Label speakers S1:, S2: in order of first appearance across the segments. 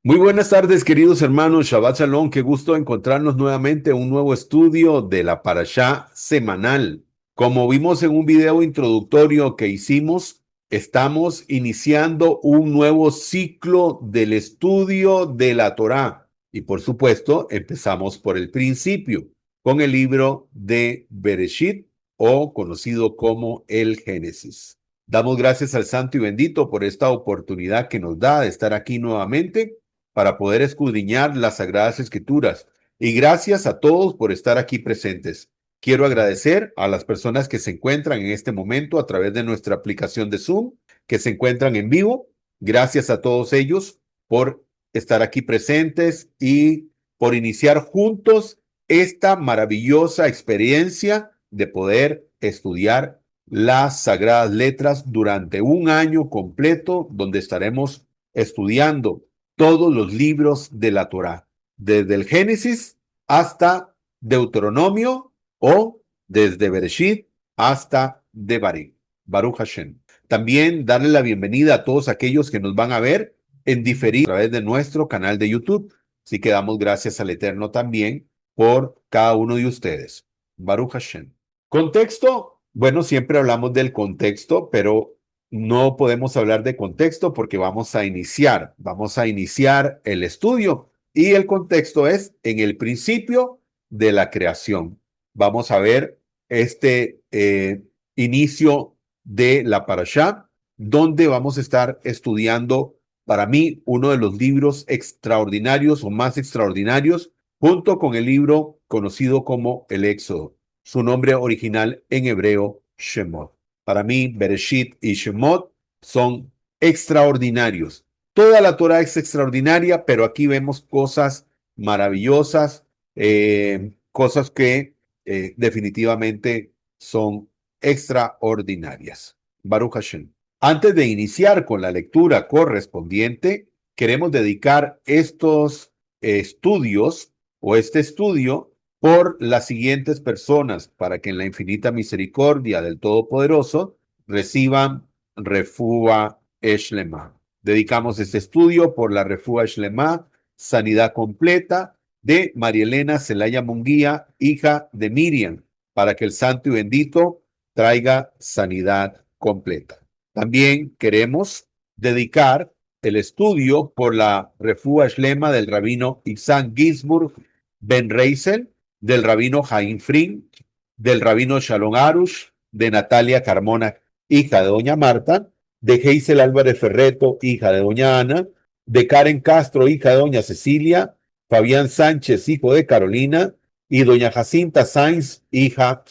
S1: Muy buenas tardes, queridos hermanos. Shabbat Shalom. Qué gusto encontrarnos nuevamente en un nuevo estudio de la Parashá semanal. Como vimos en un video introductorio que hicimos, estamos iniciando un nuevo ciclo del estudio de la Torá. Y por supuesto, empezamos por el principio, con el libro de Bereshit, o conocido como el Génesis. Damos gracias al Santo y Bendito por esta oportunidad que nos da de estar aquí nuevamente para poder escudriñar las Sagradas Escrituras. Y gracias a todos por estar aquí presentes. Quiero agradecer a las personas que se encuentran en este momento a través de nuestra aplicación de Zoom, que se encuentran en vivo. Gracias a todos ellos por estar aquí presentes y por iniciar juntos esta maravillosa experiencia de poder estudiar las Sagradas Letras durante un año completo, donde estaremos estudiando todos los libros de la Torá, desde el Génesis hasta Deuteronomio o desde Bereshit hasta Devarim. Baruch Hashem. También darle la bienvenida a todos aquellos que nos van a ver en diferido a través de nuestro canal de YouTube. Así que damos gracias al Eterno también por cada uno de ustedes. Baruch Hashem. Contexto. Bueno, siempre hablamos del contexto, pero no podemos hablar de contexto porque vamos a iniciar el estudio y el contexto es en el principio de la creación. Vamos a ver este inicio de la Parashá, donde vamos a estar estudiando, para mí, uno de los libros extraordinarios o más extraordinarios, junto con el libro conocido como el Éxodo. Su nombre original en hebreo, Shemot. Para mí, Bereshit y Shemot son extraordinarios. Toda la Torah es extraordinaria, pero aquí vemos cosas maravillosas, cosas que definitivamente son extraordinarias. Baruch Hashem. Antes de iniciar con la lectura correspondiente, queremos dedicar estos estudios o este estudio por las siguientes personas para que en la infinita misericordia del Todopoderoso reciban refúa eshlema. Dedicamos este estudio por la refúa eshlema, sanidad completa de María Elena Zelaya Munguía, hija de Miriam, para que el santo y bendito traiga sanidad completa. También queremos dedicar el estudio por la refúa eshlema del rabino Itzhak Ginsburg Ben Reisel, del rabino Jaim Frin, del rabino Shalom Arush, de Natalia Carmona, hija de doña Marta, de Geisel Álvarez Ferreto, hija de doña Ana, de Karen Castro, hija de doña Cecilia, Fabián Sánchez, hijo de Carolina, y doña Jacinta Sainz, hija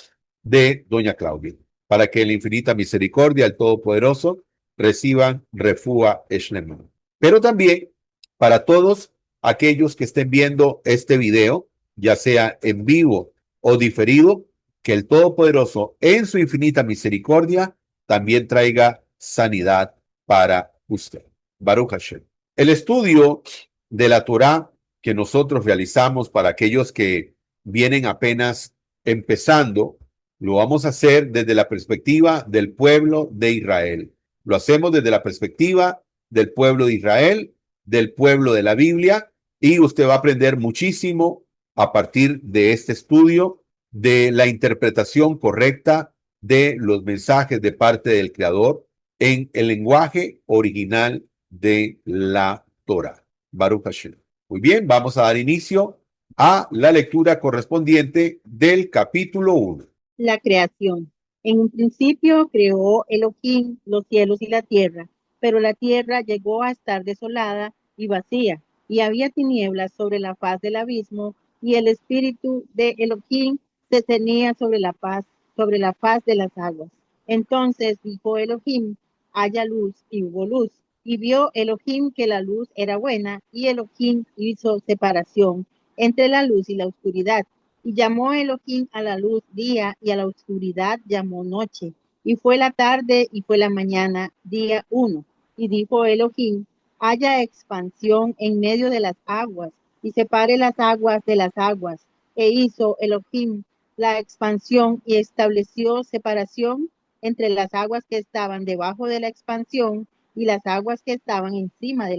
S1: de doña Claudia, para que la infinita misericordia del Todopoderoso reciban refúa eshlema. Pero también para todos aquellos que estén viendo este video, ya sea en vivo o diferido, que el Todopoderoso en su infinita misericordia también traiga sanidad para usted. Baruch Hashem. El estudio de la Torá que nosotros realizamos para aquellos que vienen apenas empezando, lo vamos a hacer desde la perspectiva del pueblo de Israel. Lo hacemos desde la perspectiva del pueblo de Israel, del pueblo de la Biblia, y usted va a aprender muchísimo a partir de este estudio de la interpretación correcta de los mensajes de parte del Creador en el lenguaje original de la Torah. Baruch Hashem. Muy bien, vamos a dar inicio a la lectura correspondiente del capítulo 1.
S2: La creación. En un principio creó Elohim los cielos y la tierra, pero la tierra llegó a estar desolada y vacía, y había tinieblas sobre la faz del abismo, y el espíritu de Elohim se cernía sobre la faz de las aguas. Entonces dijo Elohim, haya luz, y hubo luz. Y vio Elohim que la luz era buena, y Elohim hizo separación entre la luz y la oscuridad. Y llamó Elohim a la luz día, y a la oscuridad llamó noche. Y fue la tarde y fue la mañana, día 1. Y dijo Elohim, haya expansión en medio de las aguas, y separe las aguas de las aguas. E hizo Elohim la expansión y estableció separación entre las aguas que estaban debajo de la expansión y las aguas que estaban encima de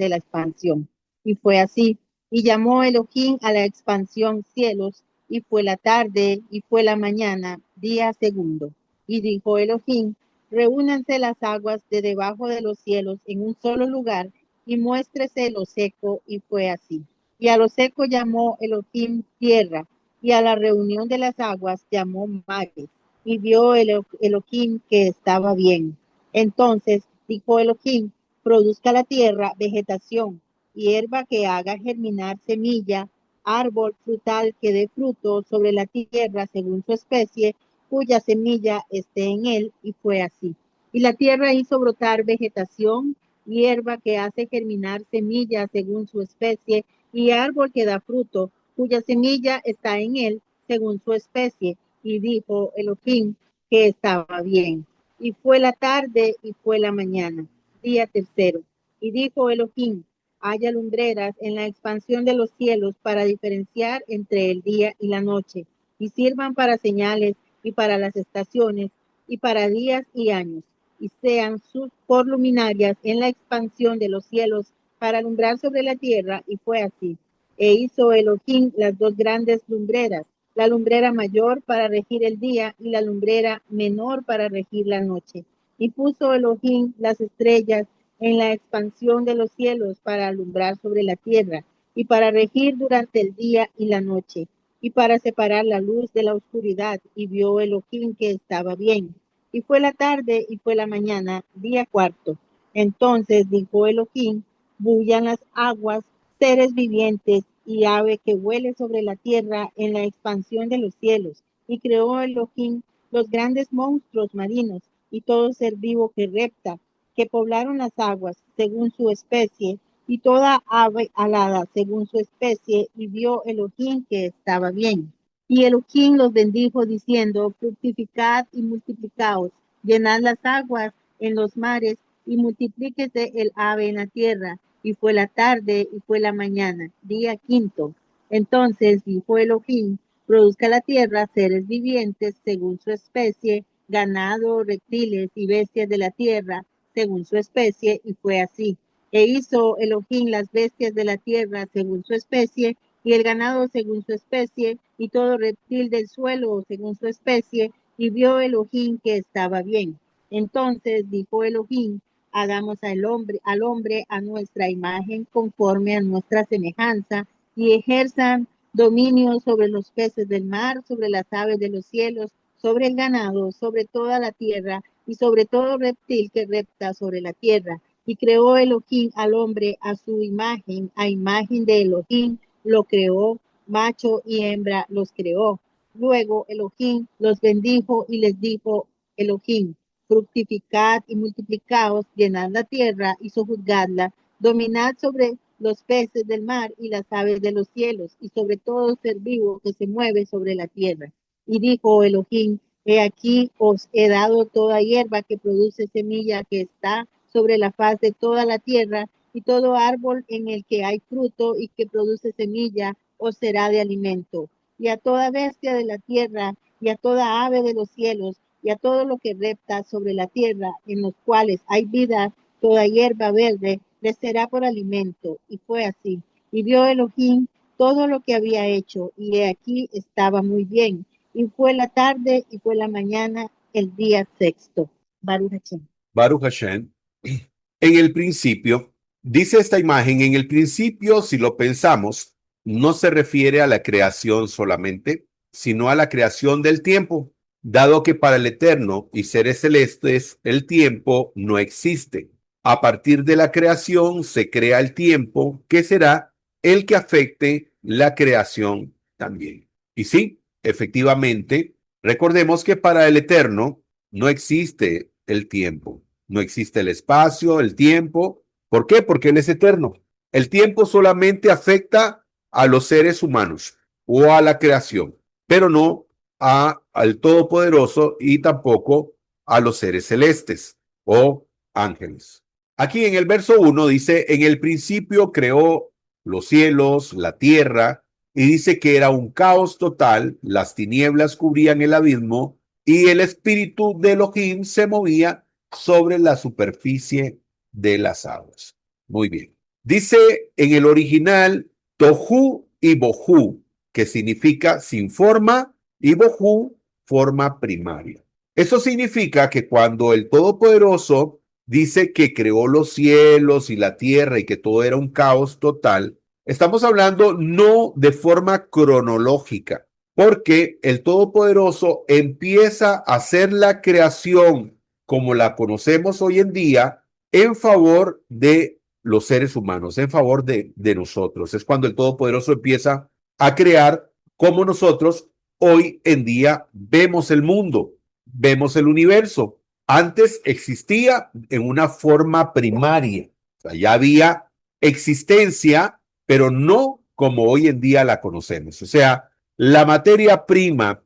S2: la expansión. y fue así. Y llamó Elohim a la expansión cielos, y fue la tarde, y fue la mañana, día segundo. Y dijo Elohim, reúnanse las aguas de debajo de los cielos en un solo lugar, y muéstrese lo seco, y fue así. Y a lo seco llamó Elohim tierra, y a la reunión de las aguas llamó mares. Y vio Elohim que estaba bien. Entonces dijo Elohim, produzca la tierra vegetación, hierba que haga germinar semilla, árbol frutal que dé fruto sobre la tierra según su especie, cuya semilla esté en él, y fue así. Y la tierra hizo brotar vegetación, hierba que hace germinar semilla según su especie, y árbol que da fruto, cuya semilla está en él según su especie. Y dijo Elohim que estaba bien. Y fue la tarde y fue la mañana, día tercero. Y dijo Elohim, haya lumbreras en la expansión de los cielos para diferenciar entre el día y la noche, y sirvan para señales y para las estaciones y para días y años, y sean sus por luminarias en la expansión de los cielos para alumbrar sobre la tierra, y fue así. E hizo Elohim las dos grandes lumbreras, la lumbrera mayor para regir el día y la lumbrera menor para regir la noche. Y puso Elohim las estrellas en la expansión de los cielos para alumbrar sobre la tierra y para regir durante el día y la noche y para separar la luz de la oscuridad. Y vio Elohim que estaba bien. Y fue la tarde y fue la mañana, día cuarto. Entonces dijo Elohim, bullan las aguas, seres vivientes y ave que vuele sobre la tierra en la expansión de los cielos. Y creó Elohim los grandes monstruos marinos y todo ser vivo que repta, que poblaron las aguas según su especie, y toda ave alada según su especie, y vio Elohim que estaba bien. Y Elohim los bendijo diciendo, fructificad y multiplicaos, llenad las aguas en los mares, y multiplíquese el ave en la tierra. Y fue la tarde y fue la mañana, día quinto. Entonces dijo Elohim, produzca la tierra seres vivientes según su especie, ganado, reptiles y bestias de la tierra según su especie, y fue así. E hizo Elohim las bestias de la tierra según su especie, y el ganado según su especie, y todo reptil del suelo según su especie, y vio Elohim que estaba bien. Entonces dijo Elohim, hagamos al hombre a nuestra imagen, conforme a nuestra semejanza, y ejerzan dominio sobre los peces del mar, sobre las aves de los cielos, sobre el ganado, sobre toda la tierra, y sobre todo reptil que repta sobre la tierra. Y creó Elohim al hombre a su imagen, a imagen de Elohim lo creó, macho y hembra los creó. Luego Elohim los bendijo y les dijo Elohim, fructificad y multiplicaos, llenad la tierra y sojuzgadla, dominad sobre los peces del mar y las aves de los cielos, y sobre todo ser vivo que se mueve sobre la tierra. Y dijo Elohim, he aquí os he dado toda hierba que produce semilla que está sobre la faz de toda la tierra, y todo árbol en el que hay fruto y que produce semilla os será de alimento. Y a toda bestia de la tierra, y a toda ave de los cielos, y a todo lo que repta sobre la tierra, en los cuales hay vida, toda hierba verde, les será por alimento. Y fue así. Y vio Elohim todo lo que había hecho, y he aquí estaba muy bien. Y fue la tarde y fue la mañana, el día sexto. Baruch Hashem.
S1: Baruch Hashem. En el principio, dice esta imagen, en el principio, si lo pensamos, no se refiere a la creación solamente, sino a la creación del tiempo, dado que para el Eterno y seres celestes el tiempo no existe. A partir de la creación se crea el tiempo, que será el que afecte la creación también. Y sí, efectivamente, recordemos que para el Eterno no existe el tiempo. No existe el espacio, el tiempo. ¿Por qué? Porque Él es eterno. El tiempo solamente afecta a los seres humanos o a la creación, pero no al Todopoderoso y tampoco a los seres celestes o ángeles. Aquí en el verso 1 dice, en el principio creó los cielos, la tierra, y dice que era un caos total, las tinieblas cubrían el abismo y el espíritu de Elohim se movía sobre la superficie de las aguas. Muy bien. Dice en el original tohu y bohu, que significa sin forma, y bohu, forma primaria. Eso significa que cuando el Todopoderoso dice que creó los cielos y la tierra y que todo era un caos total, estamos hablando no de forma cronológica, porque el Todopoderoso empieza a hacer la creación como la conocemos hoy en día en favor de los seres humanos, en favor de nosotros. Es cuando el Todopoderoso empieza a crear como nosotros hoy en día vemos el mundo, vemos el universo. Antes existía en una forma primaria, o sea, ya había existencia, pero no como hoy en día la conocemos. O sea, la materia prima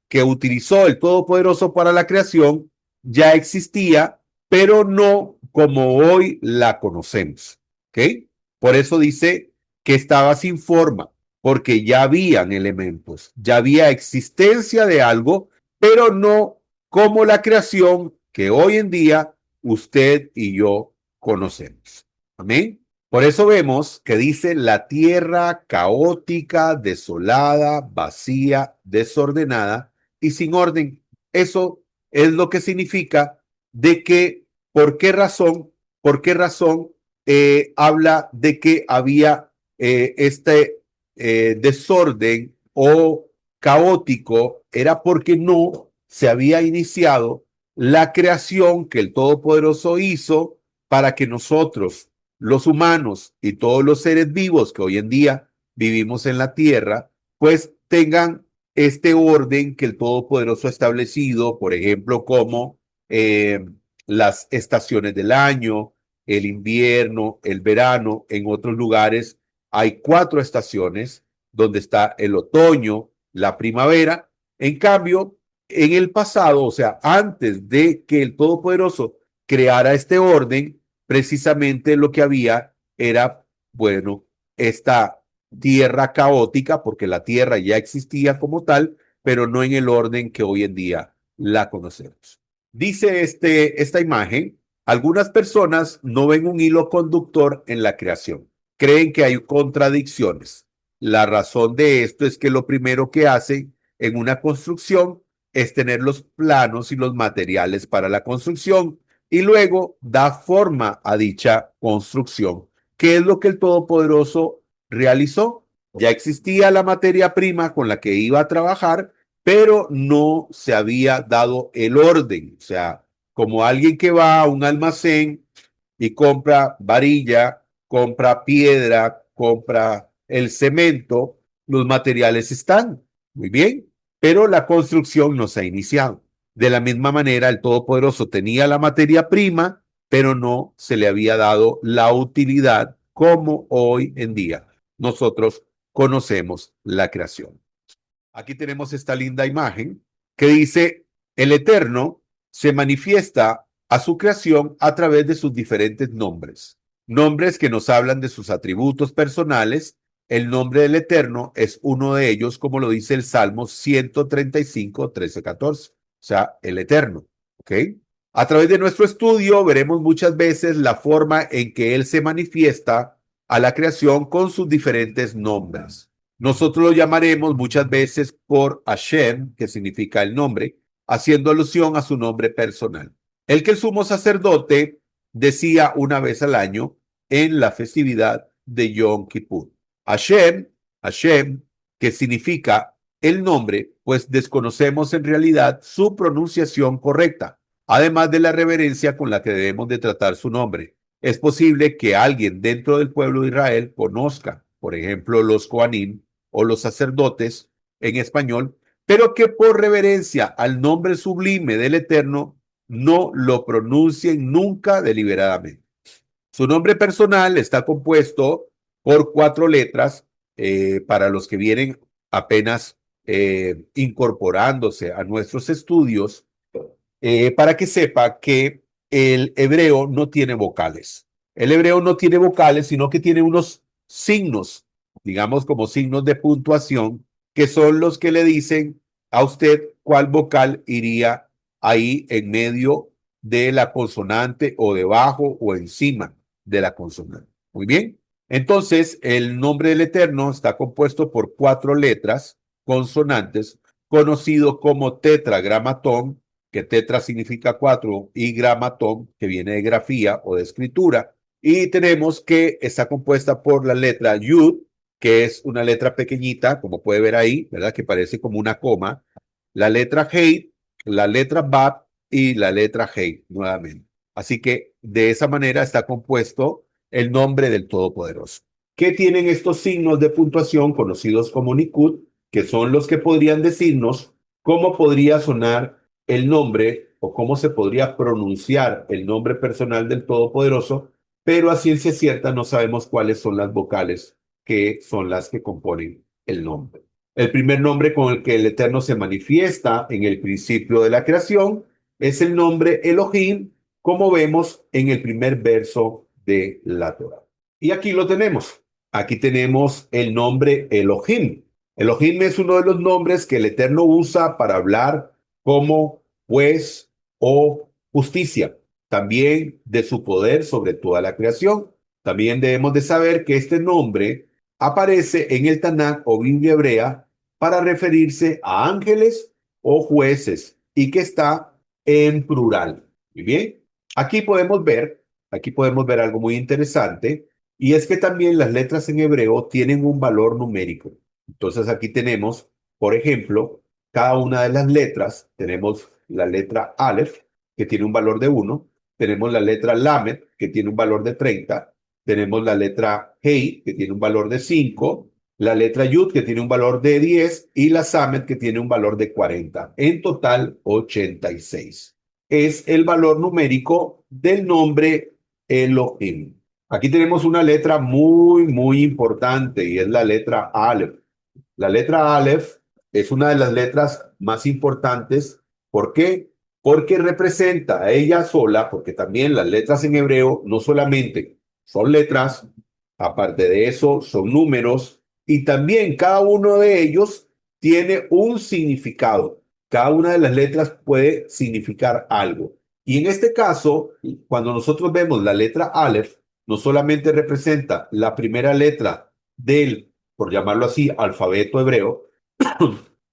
S1: que utilizó el Todopoderoso para la creación ya existía, pero no como hoy la conocemos. ¿Ok? Por eso dice que estaba sin forma, porque ya habían elementos, ya había existencia de algo, pero no como la creación que hoy en día usted y yo conocemos. Amén. Por eso vemos que dice la tierra caótica, desolada, vacía, desordenada y sin orden. Eso es lo que significa de que, por qué razón habla de que había este desorden o caótico, era porque no se había iniciado la creación que el Todopoderoso hizo para que nosotros, los humanos y todos los seres vivos que hoy en día vivimos en la tierra, pues tengan este orden que el Todopoderoso ha establecido, por ejemplo, como las estaciones del año, el invierno, el verano. En otros lugares hay 4 estaciones, donde está el otoño, la primavera. En cambio, en el pasado, o sea, antes de que el Todopoderoso creara este orden, precisamente lo que había era, bueno, esta tierra caótica, porque la tierra ya existía como tal, pero no en el orden que hoy en día la conocemos. Dice esta imagen, algunas personas no ven un hilo conductor en la creación, creen que hay contradicciones. La razón de esto es que lo primero que hacen en una construcción es tener los planos y los materiales para la construcción y luego da forma a dicha construcción. ¿Qué es lo que el Todopoderoso realizó? Ya existía la materia prima con la que iba a trabajar, pero no se había dado el orden. O sea, como alguien que va a un almacén y compra varilla, compra piedra, compra el cemento, los materiales están muy bien, pero la construcción no se ha iniciado. De la misma manera, el Todopoderoso tenía la materia prima, pero no se le había dado la utilidad como hoy en día nosotros conocemos la creación. Aquí tenemos esta linda imagen que dice, el Eterno se manifiesta a su creación a través de sus diferentes nombres. Nombres que nos hablan de sus atributos personales. El nombre del Eterno es uno de ellos, como lo dice el Salmo 135, 13, 14. O sea, el Eterno. ¿Ok? A través de nuestro estudio veremos muchas veces la forma en que Él se manifiesta a la creación con sus diferentes nombres. Nosotros lo llamaremos muchas veces por Hashem, que significa el nombre, haciendo alusión a su nombre personal. El que el sumo sacerdote decía una vez al año en la festividad de Yom Kippur. Hashem, Hashem, que significa el nombre, pues desconocemos en realidad su pronunciación correcta, además de la reverencia con la que debemos de tratar su nombre. Es posible que alguien dentro del pueblo de Israel conozca, por ejemplo, los Kohanim o los sacerdotes en español, pero que por reverencia al nombre sublime del Eterno no lo pronuncien nunca deliberadamente. Su nombre personal está compuesto por 4 letras para los que vienen apenas incorporándose a nuestros estudios, para que sepa que el hebreo no tiene vocales. El hebreo no tiene vocales, sino que tiene unos signos, digamos como signos de puntuación, que son los que le dicen a usted cuál vocal iría ahí en medio de la consonante o debajo o encima. de la consonante. Muy bien. Entonces, el nombre del Eterno está compuesto por 4 letras consonantes, conocido como tetragramatón, que tetra significa 4, y gramatón, que viene de grafía o de escritura. Y tenemos que está compuesta por la letra Yud, que es una letra pequeñita, como puede ver ahí, ¿verdad? Que parece como una coma. La letra Hei, la letra Bab y la letra Hei, nuevamente. Así que de esa manera está compuesto el nombre del Todopoderoso. ¿Qué tienen estos signos de puntuación conocidos como Nikud? Que son los que podrían decirnos cómo podría sonar el nombre o cómo se podría pronunciar el nombre personal del Todopoderoso, pero a ciencia cierta no sabemos cuáles son las vocales que son las que componen el nombre. El primer nombre con el que el Eterno se manifiesta en el principio de la creación es el nombre Elohim, como vemos en el primer verso de la Torah. Y aquí lo tenemos. Aquí tenemos el nombre Elohim. Elohim es uno de los nombres que el Eterno usa para hablar como juez o justicia. También de su poder sobre toda la creación. También debemos de saber que este nombre aparece en el Tanakh o Biblia hebrea para referirse a ángeles o jueces y que está en plural. Muy bien. Aquí podemos ver, aquí podemos ver algo muy interesante y es que también las letras en hebreo tienen un valor numérico. Entonces aquí tenemos, por ejemplo, cada una de las letras, tenemos la letra Aleph, que tiene un valor de 1, tenemos la letra Lamed, que tiene un valor de 30, tenemos la letra Hei, que tiene un valor de 5, la letra Yud, que tiene un valor de 10, y la Samet, que tiene un valor de 40. En total, 86. Es el valor numérico del nombre Elohim. Aquí tenemos una letra muy, muy importante y es la letra Aleph. La letra Aleph es una de las letras más importantes. ¿Por qué? Porque representa a ella sola, porque también las letras en hebreo no solamente son letras, aparte de eso son números y también cada uno de ellos tiene un significado. Cada una de las letras puede significar algo. Y en este caso, cuando nosotros vemos la letra Aleph, no solamente representa la primera letra del, por llamarlo así, alfabeto hebreo,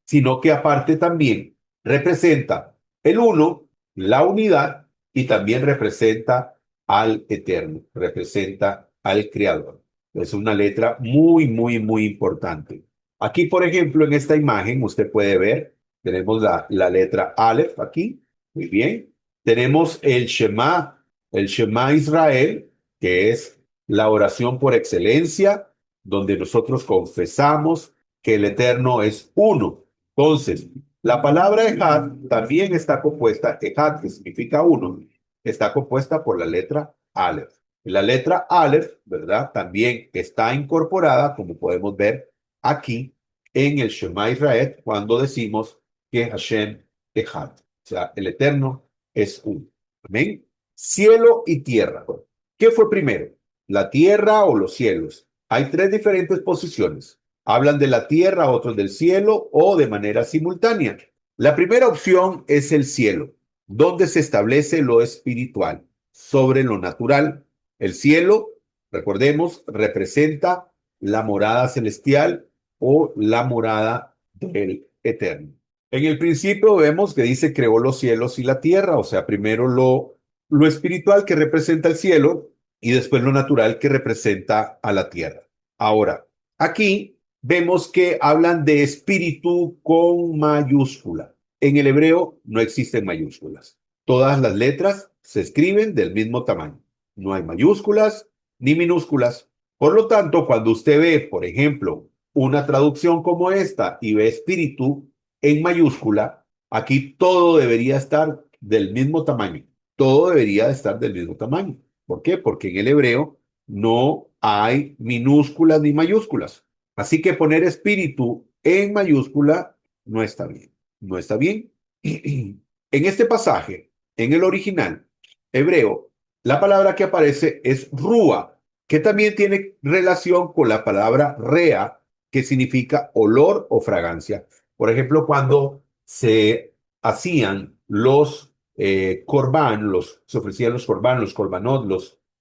S1: sino que aparte también representa el uno, la unidad, y también representa al eterno, representa al creador. Es una letra muy, muy, muy importante. Aquí, por ejemplo, en esta imagen, usted puede ver, tenemos la letra Aleph aquí, muy bien. Tenemos el Shema Israel, que es la oración por excelencia, donde nosotros confesamos que el Eterno es uno. Entonces, la palabra Ejad también está compuesta, Ejad, que significa uno, está compuesta por la letra Aleph. La letra Aleph, ¿verdad? También está incorporada, como podemos ver aquí, en el Shema Israel, cuando decimos que Hashem Ejad. O sea, el Eterno es uno. Amén. Cielo y tierra. ¿Qué fue primero? ¿La tierra o los cielos? Hay 3 diferentes posiciones. Hablan de la tierra, otros del cielo o de manera simultánea. La primera opción es el cielo, donde se establece lo espiritual sobre lo natural. El cielo, recordemos, representa la morada celestial o la morada del eterno. En el principio vemos que dice creó los cielos y la tierra, o sea, primero lo espiritual que representa el cielo y después lo natural que representa a la tierra. Ahora, aquí vemos que hablan de espíritu con mayúscula. En el hebreo no existen mayúsculas. Todas las letras se escriben del mismo tamaño. No hay mayúsculas ni minúsculas. Por lo tanto, cuando usted ve, por ejemplo, una traducción como esta y ve espíritu en mayúscula, aquí todo debería estar del mismo tamaño. Todo debería estar del mismo tamaño. ¿Por qué? Porque en el hebreo no hay minúsculas ni mayúsculas. Así que poner espíritu en mayúscula no está bien. No está bien. En este pasaje, en el original hebreo, la palabra que aparece es rúa, que también tiene relación con la palabra rea, que significa olor o fragancia. Por ejemplo, cuando se hacían los corbán, se ofrecían los corbán, los corbanot,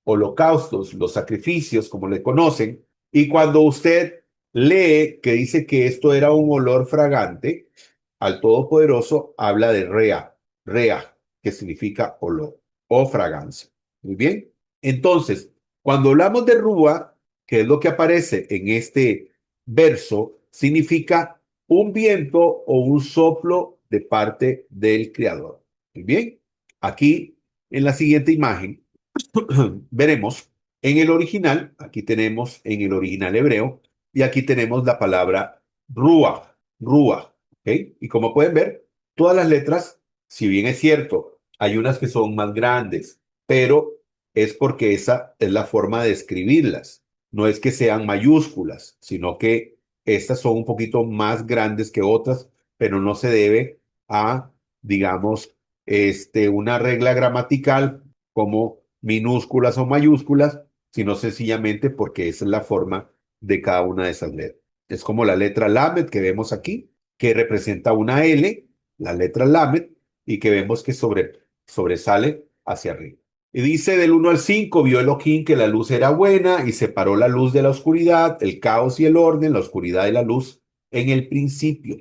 S1: holocaustos, los sacrificios, como le conocen, y cuando usted lee que dice que esto era un olor fragante, al Todopoderoso habla de rea, que significa olor o fragancia. Muy bien. Entonces, cuando hablamos de rúa, que es lo que aparece en este verso, significa un viento o un soplo de parte del Creador. Muy bien. Aquí, en la siguiente imagen, veremos en el original, aquí tenemos en el original hebreo, y aquí tenemos la palabra ruach, ¿ok? Y como pueden ver, todas las letras, si bien es cierto, hay unas que son más grandes, pero es porque esa es la forma de escribirlas. No es que sean mayúsculas, sino que estas son un poquito más grandes que otras, pero no se debe a, digamos, una regla gramatical como minúsculas o mayúsculas, sino sencillamente porque esa es la forma de cada una de esas letras. Es como la letra Lamed que vemos aquí, que representa una L, la letra Lamed, y que vemos que sobresale hacia arriba. Y dice del 1 al 5, vio Elohim que la luz era buena y separó la luz de la oscuridad, el caos y el orden, la oscuridad y la luz en el principio.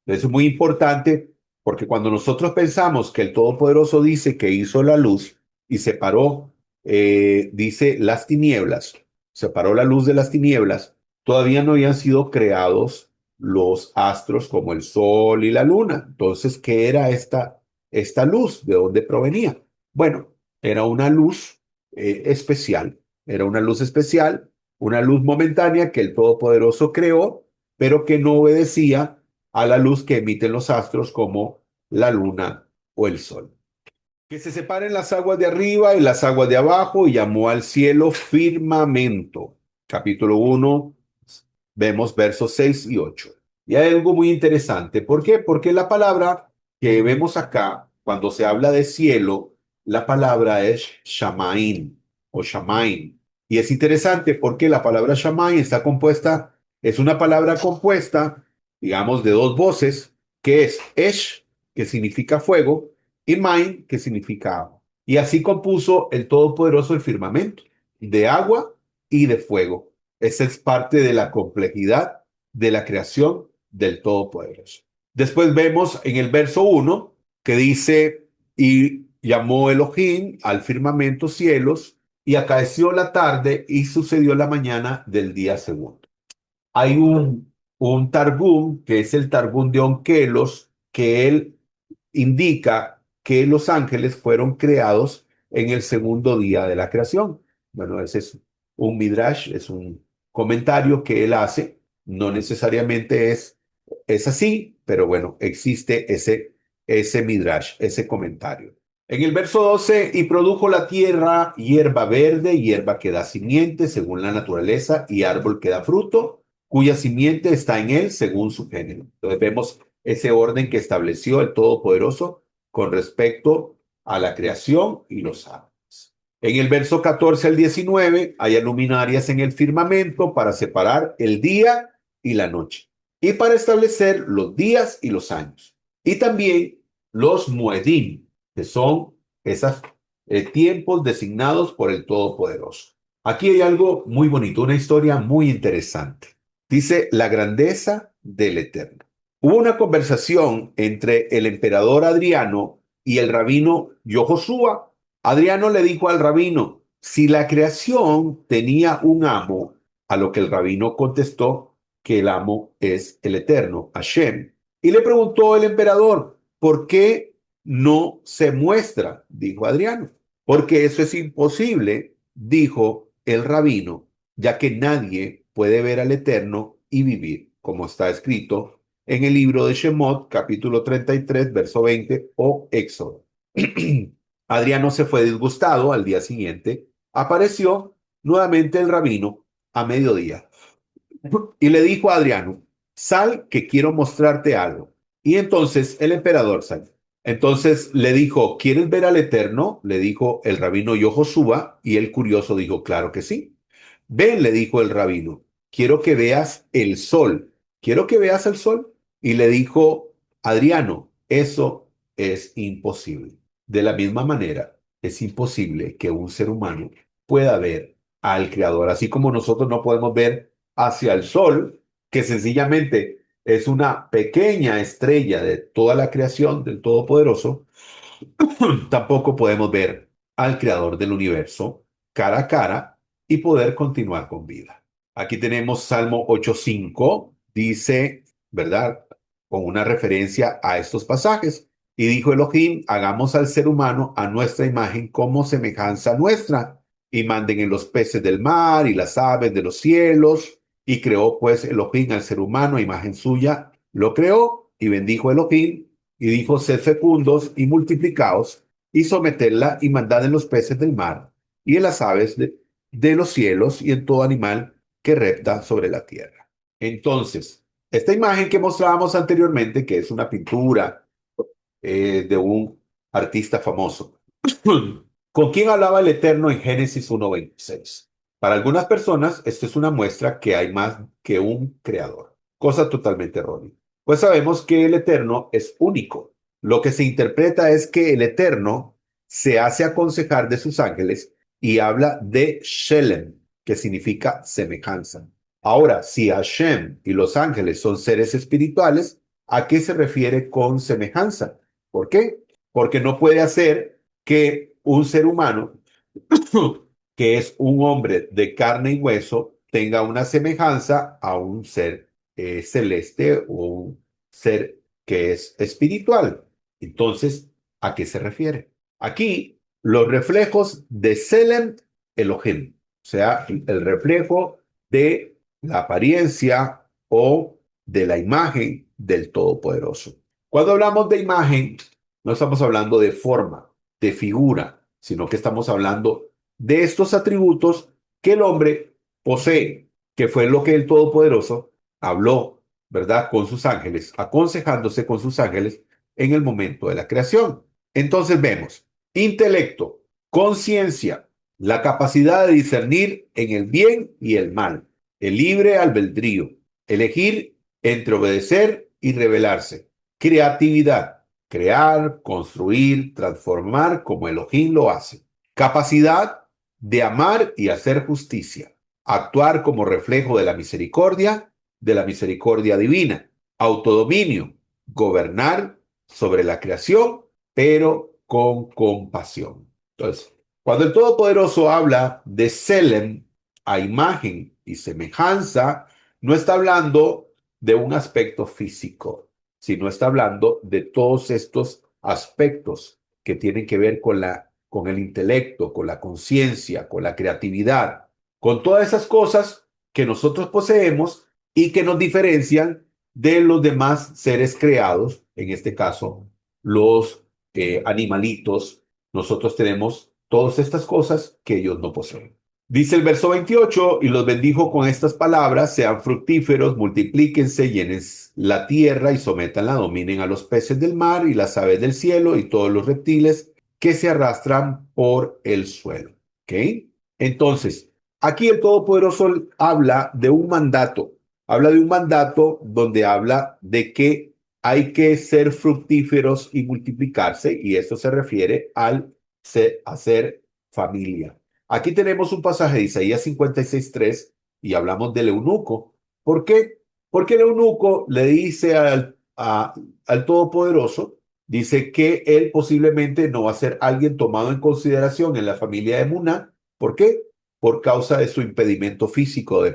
S1: Eso es muy importante porque cuando nosotros pensamos que el Todopoderoso dice que hizo la luz y separó, dice las tinieblas, separó la luz de las tinieblas, todavía no habían sido creados los astros como el sol y la luna. Entonces, ¿qué era esta luz? ¿De dónde provenía? Bueno, era una luz especial, era una luz momentánea que el Todopoderoso creó, pero que no obedecía a la luz que emiten los astros como la luna o el sol. Que se separen las aguas de arriba y las aguas de abajo y llamó al cielo firmamento. Capítulo 1, vemos versos 6 y 8. Y hay algo muy interesante. ¿Por qué? Porque la palabra que vemos acá, cuando se habla de cielo, la palabra es shamaim o shamaim. Y es interesante porque la palabra shamaim está compuesta, es una palabra compuesta, digamos, de dos voces, que es esh, que significa fuego, y main, que significa agua. Y así compuso el Todopoderoso el firmamento, de agua y de fuego. Esa es parte de la complejidad de la creación del Todopoderoso. Después vemos en el verso 1 que dice, y llamó Elohim al firmamento cielos, y acaeció la tarde y sucedió la mañana del día segundo. Hay un Targum, que es el Targum de Onkelos, que él indica que los ángeles fueron creados en el segundo día de la creación. Bueno, ese es un midrash, es un comentario que él hace. No necesariamente es así, pero bueno, existe ese midrash, ese comentario. En el verso 12, y produjo la tierra hierba verde, hierba que da simiente según la naturaleza, y árbol que da fruto, cuya simiente está en él según su género. Entonces vemos ese orden que estableció el Todopoderoso con respecto a la creación y los árboles. En el verso 14 al 19 hay luminarias en el firmamento para separar el día y la noche y para establecer los días y los años. Y también los muedim, que son esos tiempos designados por el Todopoderoso. Aquí hay algo muy bonito, una historia muy interesante. Dice la grandeza del Eterno. Hubo una conversación entre el emperador Adriano y el rabino Yoshua. Adriano le dijo al rabino, si la creación tenía un amo, a lo que el rabino contestó que el amo es el Eterno, Hashem. Y le preguntó el emperador, ¿por qué no se muestra? Dijo Adriano. Porque eso es imposible, dijo el rabino, ya que nadie puede ver al Eterno y vivir, como está escrito en el libro de Shemot, capítulo 33, verso 20, o Éxodo. Adriano se fue disgustado al día siguiente. Apareció nuevamente el rabino a mediodía y le dijo a Adriano, sal que quiero mostrarte algo. Y entonces el emperador salió. Entonces le dijo, ¿quieres ver al Eterno? Le dijo el rabino Yoshua y el curioso dijo, claro que sí. Ven, le dijo el rabino, quiero que veas el sol. ¿Quiero que veas el sol? Y le dijo Adriano, eso es imposible. De la misma manera, es imposible que un ser humano pueda ver al Creador, así como nosotros no podemos ver hacia el sol, que sencillamente es una pequeña estrella de toda la creación del Todopoderoso. Tampoco podemos ver al creador del universo cara a cara y poder continuar con vida. Aquí tenemos Salmo 8:5, dice, ¿verdad? Con una referencia a estos pasajes. Y dijo Elohim, hagamos al ser humano a nuestra imagen como semejanza nuestra, y manden en los peces del mar y las aves de los cielos. Y creó pues Elohim al ser humano a imagen suya, lo creó y bendijo Elohim y dijo, sed fecundos y multiplicaos, y someterla y mandad en los peces del mar, y en las aves de los cielos, y en todo animal que repta sobre la tierra. Entonces, esta imagen que mostrábamos anteriormente, que es una pintura de un artista famoso, ¿con quién hablaba el Eterno en Génesis 1:26? Para algunas personas, esto es una muestra que hay más que un creador, cosa totalmente errónea. Pues sabemos que el Eterno es único. Lo que se interpreta es que el Eterno se hace aconsejar de sus ángeles y habla de Shelem, que significa semejanza. Ahora, si Hashem y los ángeles son seres espirituales, ¿a qué se refiere con semejanza? ¿Por qué? Porque no puede hacer que un ser humano, que es un hombre de carne y hueso, tenga una semejanza a un ser celeste o un ser que es espiritual. Entonces, ¿a qué se refiere? Aquí, los reflejos de Selem Elohim, o sea, el reflejo de la apariencia o de la imagen del Todopoderoso. Cuando hablamos de imagen, no estamos hablando de forma, de figura, sino que estamos hablando de estos atributos que el hombre posee, que fue lo que el Todopoderoso habló, ¿verdad? Con sus ángeles, aconsejándose con sus ángeles en el momento de la creación. Entonces vemos intelecto, conciencia, la capacidad de discernir en el bien y el mal, el libre albedrío, elegir entre obedecer y rebelarse, creatividad, crear, construir, transformar como Elohim lo hace, capacidad de amar y hacer justicia, actuar como reflejo de la misericordia divina, autodominio, gobernar sobre la creación, pero con compasión. Entonces, cuando el Todopoderoso habla de Selem a imagen y semejanza, no está hablando de un aspecto físico, sino está hablando de todos estos aspectos que tienen que ver con el intelecto, con la conciencia, con la creatividad, con todas esas cosas que nosotros poseemos y que nos diferencian de los demás seres creados, en este caso, los animalitos. Nosotros tenemos todas estas cosas que ellos no poseen. Dice el verso 28, y los bendijo con estas palabras, sean fructíferos, multiplíquense, llenen la tierra y sométanla, dominen a los peces del mar y las aves del cielo y todos los reptiles que se arrastran por el suelo. ¿Ok? Entonces, aquí el Todopoderoso habla de un mandato donde habla de que hay que ser fructíferos y multiplicarse, y esto se refiere a ser familia. Aquí tenemos un pasaje de Isaías 56:3 y hablamos del eunuco. ¿Por qué? Porque el eunuco le dice al Todopoderoso, dice que él posiblemente no va a ser alguien tomado en consideración en la familia de Muná. ¿Por qué? Por causa de su impedimento físico de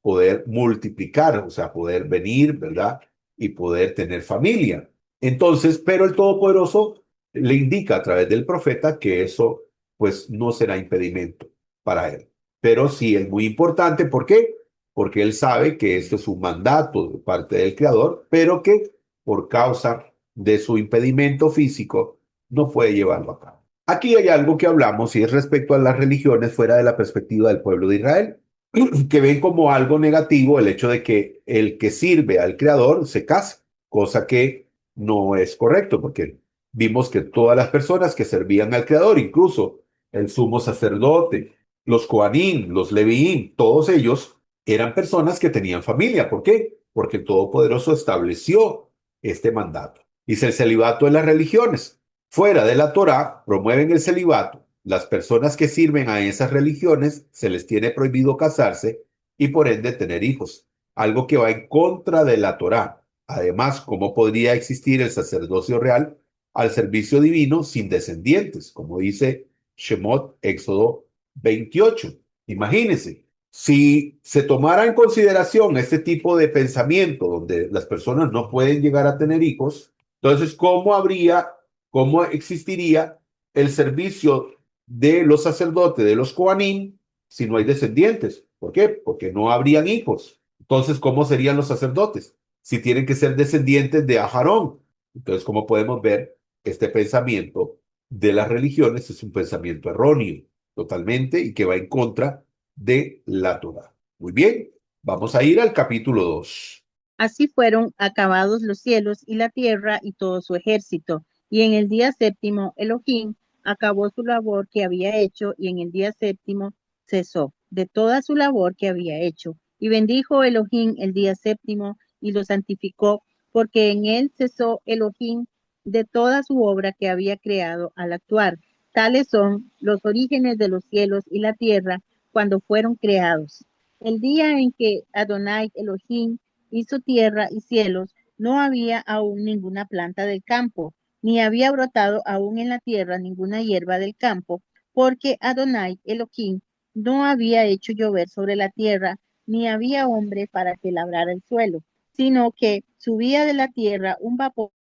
S1: poder multiplicar, o sea, poder venir, ¿verdad? Y poder tener familia. Entonces, pero el Todopoderoso le indica a través del profeta que eso pues no será impedimento para él. Pero sí es muy importante. ¿Por qué? Porque él sabe que esto es un mandato de parte del Creador, pero que por causa de su impedimento físico no puede llevarlo a cabo. Aquí hay algo que hablamos y es respecto a las religiones fuera de la perspectiva del pueblo de Israel, que ven como algo negativo el hecho de que el que sirve al Creador se case, cosa que no es correcto, porque vimos que todas las personas que servían al Creador, incluso el sumo sacerdote, los Coanín, los Leviín, todos ellos eran personas que tenían familia. ¿Por qué? Porque el Todopoderoso estableció este mandato. Dice el celibato de las religiones. Fuera de la Torá promueven el celibato, Las personas que sirven a esas religiones se les tiene prohibido casarse y por ende tener hijos, algo que va en contra de la Torá. Además, ¿cómo podría existir el sacerdocio real al servicio divino sin descendientes? Como dice Shemot, Éxodo 28. Imagínense, si se tomara en consideración este tipo de pensamiento donde las personas no pueden llegar a tener hijos, entonces, cómo existiría el servicio de los sacerdotes, de los Kohanim, si no hay descendientes? ¿Por qué? Porque no habrían hijos. Entonces, ¿cómo serían los sacerdotes? Si tienen que ser descendientes de Aarón. Entonces, ¿cómo podemos ver este pensamiento de las religiones? Es un pensamiento erróneo totalmente y que va en contra de la Torah. Muy bien, vamos a ir al capítulo 2.
S2: Así fueron acabados los cielos y la tierra y todo su ejército. Y en el día séptimo Elohim acabó su labor que había hecho, y en el día séptimo cesó de toda su labor que había hecho. Y bendijo Elohim el día séptimo y lo santificó, porque en él cesó Elohim de toda su obra que había creado al actuar. Tales son los orígenes de los cielos y la tierra cuando fueron creados. El día en que Adonai Elohim hizo tierra y cielos, no había aún ninguna planta del campo, ni había brotado aún en la tierra ninguna hierba del campo, porque Adonai Elohim no había hecho llover sobre la tierra, ni había hombre para que labrara el suelo, sino que subía de la tierra un vapor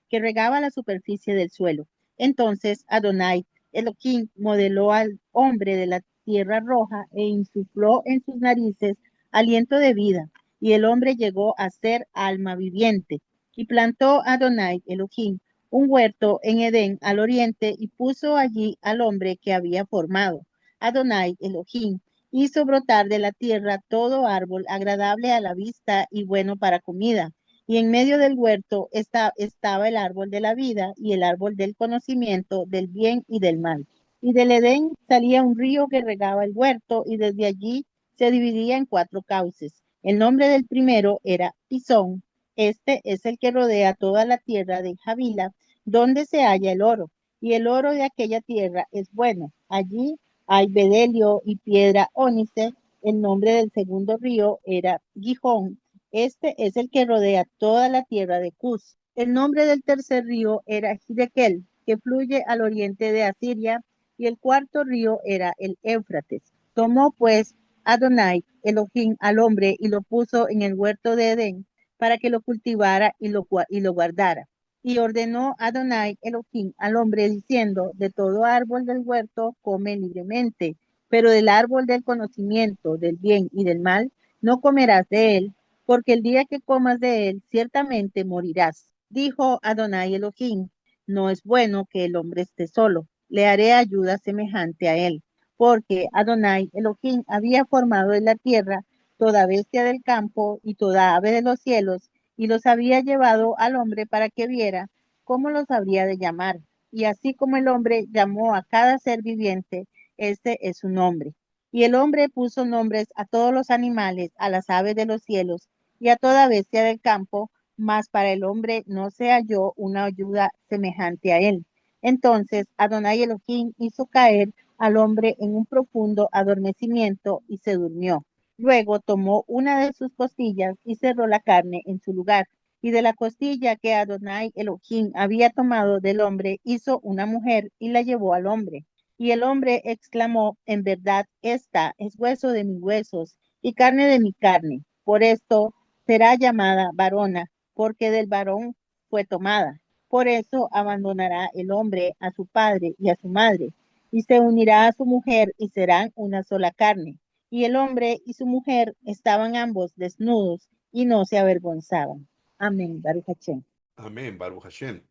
S2: que regaba la superficie del suelo. Entonces Adonai Elohim modeló al hombre de la tierra roja e insufló en sus narices aliento de vida, y el hombre llegó a ser alma viviente. Y plantó Adonai Elohim un huerto en Edén al oriente y puso allí al hombre que había formado. Adonai Elohim hizo brotar de la tierra todo árbol agradable a la vista y bueno para comida. Y en medio del huerto estaba el árbol de la vida y el árbol del conocimiento del bien y del mal. Y del Edén salía un río que regaba el huerto, y desde allí se dividía en cuatro cauces. El nombre del primero era Pisón. Este es el que rodea toda la tierra de Javila, donde se halla el oro. Y el oro de aquella tierra es bueno. Allí hay bedelio y piedra ónice. El nombre del segundo río era Gijón. Este es el que rodea toda la tierra de Cus. El nombre del tercer río era Hidekel, que fluye al oriente de Asiria. Y el cuarto río era el Éufrates. Tomó pues Adonai Elohim al hombre y lo puso en el huerto de Edén para que lo cultivara y lo guardara. Y ordenó Adonai Elohim al hombre diciendo: de todo árbol del huerto come libremente, pero del árbol del conocimiento del bien y del mal no comerás de él, porque el día que comas de él ciertamente morirás. Dijo Adonai Elohim: no es bueno que el hombre esté solo, le haré ayuda semejante a él, porque Adonai Elohim había formado de la tierra toda bestia del campo y toda ave de los cielos, y los había llevado al hombre para que viera cómo los habría de llamar. Y así como el hombre llamó a cada ser viviente, este es su nombre. Y el hombre puso nombres a todos los animales, a las aves de los cielos y a toda bestia del campo, mas para el hombre no se halló una ayuda semejante a él. Entonces Adonai Elohim hizo caer al hombre en un profundo adormecimiento y se durmió. Luego tomó una de sus costillas y cerró la carne en su lugar. Y de la costilla que Adonai Elohim había tomado del hombre, hizo una mujer y la llevó al hombre. Y el hombre exclamó: en verdad, esta es hueso de mis huesos y carne de mi carne. Por esto será llamada varona, porque del varón fue tomada. Por eso abandonará el hombre a su padre y a su madre, y se unirá a su mujer, y serán una sola carne. Y el hombre y su mujer estaban ambos desnudos y no se avergonzaban. Amén. Baruch Hashem.
S1: Amén, Baruch Hashem.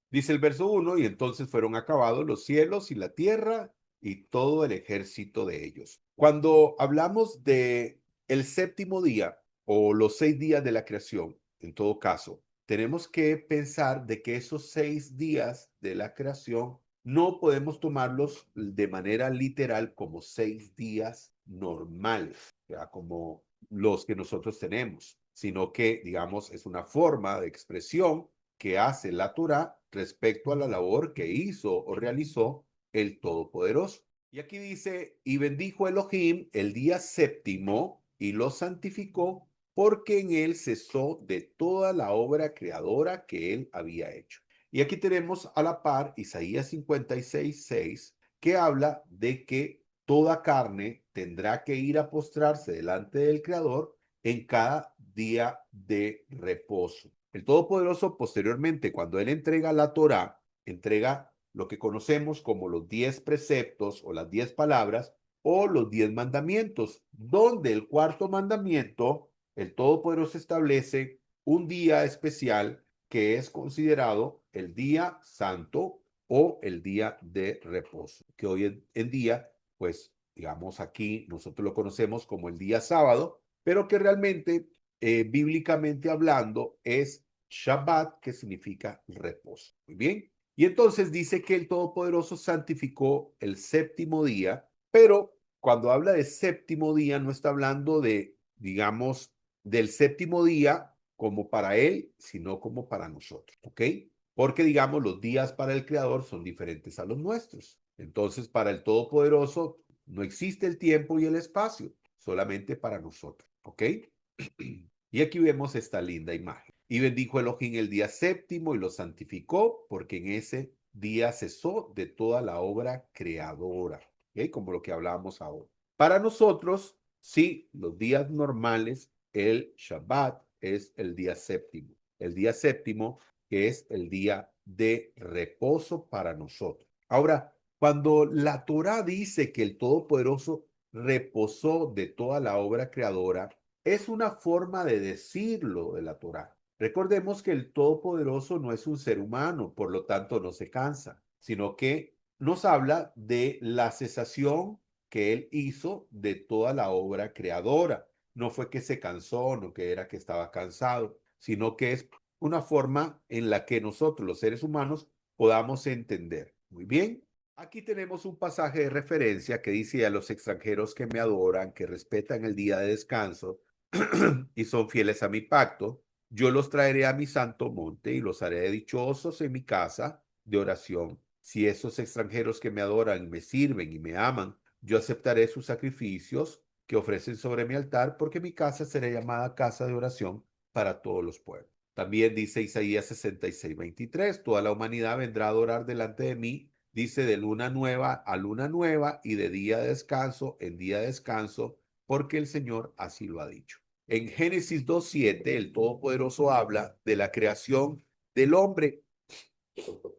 S1: Dice el verso 1, y entonces fueron acabados los cielos y la tierra y todo el ejército de ellos. Cuando hablamos de el séptimo día o los 6 días de la creación, en todo caso, tenemos que pensar de que esos 6 días de la creación no podemos tomarlos de manera literal como 6 días normales, ya como los que nosotros tenemos, sino que, digamos, es una forma de expresión que hace la Torá respecto a la labor que hizo o realizó el Todopoderoso. Y aquí dice, y bendijo Elohim el día séptimo y lo santificó porque en él cesó de toda la obra creadora que él había hecho. Y aquí tenemos a la par Isaías 56:6, que habla de que toda carne tendrá que ir a postrarse delante del Creador en cada día de reposo. El Todopoderoso posteriormente, cuando él entrega la Torá, entrega lo que conocemos como los 10 preceptos o las 10 palabras o los 10 mandamientos, donde el cuarto mandamiento, el Todopoderoso establece un día especial que es considerado el día santo o el día de reposo, que hoy en día, pues digamos aquí, nosotros lo conocemos como el día sábado, pero que realmente, bíblicamente hablando, es Shabbat, que significa reposo. Muy bien. Y entonces dice que el Todopoderoso santificó el séptimo día, pero cuando habla de séptimo día no está hablando de, digamos, del séptimo día como para él, sino como para nosotros, ¿ok? Porque, digamos, los días para el Creador son diferentes a los nuestros. Entonces, para el Todopoderoso no existe el tiempo y el espacio, solamente para nosotros, ¿ok? Y aquí vemos esta linda imagen. Y bendijo Elohim el día séptimo y lo santificó, porque en ese día cesó de toda la obra creadora, ¿ok? Como lo que hablábamos ahora. Para nosotros, sí, los días normales, el Shabbat es el día séptimo. El día séptimo que es el día de reposo para nosotros. Ahora, cuando la Torá dice que el Todopoderoso reposó de toda la obra creadora, es una forma de decirlo de la Torá. Recordemos que el Todopoderoso no es un ser humano, por lo tanto no se cansa, sino que nos habla de la cesación que él hizo de toda la obra creadora. No fue que se cansó, no que era que estaba cansado, sino que es una forma en la que nosotros, los seres humanos, podamos entender. Muy bien. Aquí tenemos un pasaje de referencia que dice a los extranjeros que me adoran, que respetan el día de descanso y son fieles a mi pacto, yo los traeré a mi santo monte y los haré dichosos en mi casa de oración. Si esos extranjeros que me adoran, me sirven y me aman, yo aceptaré sus sacrificios que ofrecen sobre mi altar, porque mi casa será llamada casa de oración para todos los pueblos. También dice Isaías 66:23, toda la humanidad vendrá a adorar delante de mí, dice de luna nueva a luna nueva y de día de descanso en día de descanso, porque el Señor así lo ha dicho. En Génesis 2:7, el Todopoderoso habla de la creación del hombre.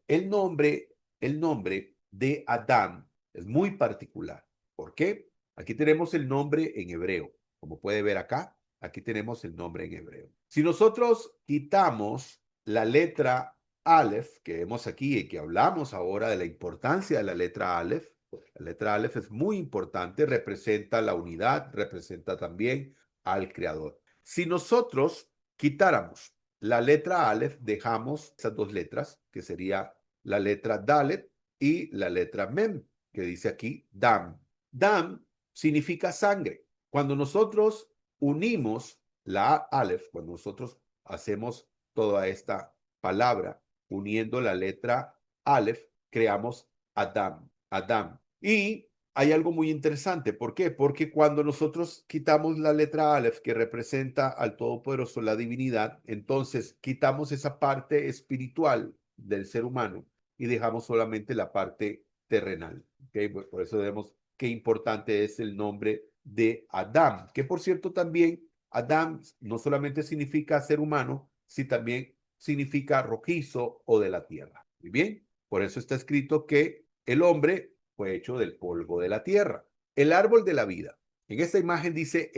S1: El nombre, el nombre de Adán es muy particular. ¿Por qué? Aquí tenemos el nombre en hebreo. Como puede ver acá, aquí tenemos el nombre en hebreo. Si nosotros quitamos la letra Aleph, que vemos aquí y que hablamos ahora de la importancia de la letra Aleph es muy importante, representa la unidad, representa también al Creador. Si nosotros quitáramos la letra Aleph, dejamos esas dos letras, que sería la letra Dalet y la letra Mem, que dice aquí Dam. Dam significa sangre. Cuando nosotros unimos la Aleph, cuando nosotros hacemos toda esta palabra uniendo la letra Aleph, creamos Adam, Adam. Y hay algo muy interesante. ¿Por qué? Porque cuando nosotros quitamos la letra Aleph, que representa al Todopoderoso, la divinidad, entonces quitamos esa parte espiritual del ser humano y dejamos solamente la parte terrenal. ¿Okay? Por eso vemos qué importante es el nombre de Adam, que por cierto también Adam no solamente significa ser humano, sino también significa rojizo o de la tierra. Muy bien, por eso está escrito que el hombre fue hecho del polvo de la tierra. El árbol de la vida. En esta imagen dice,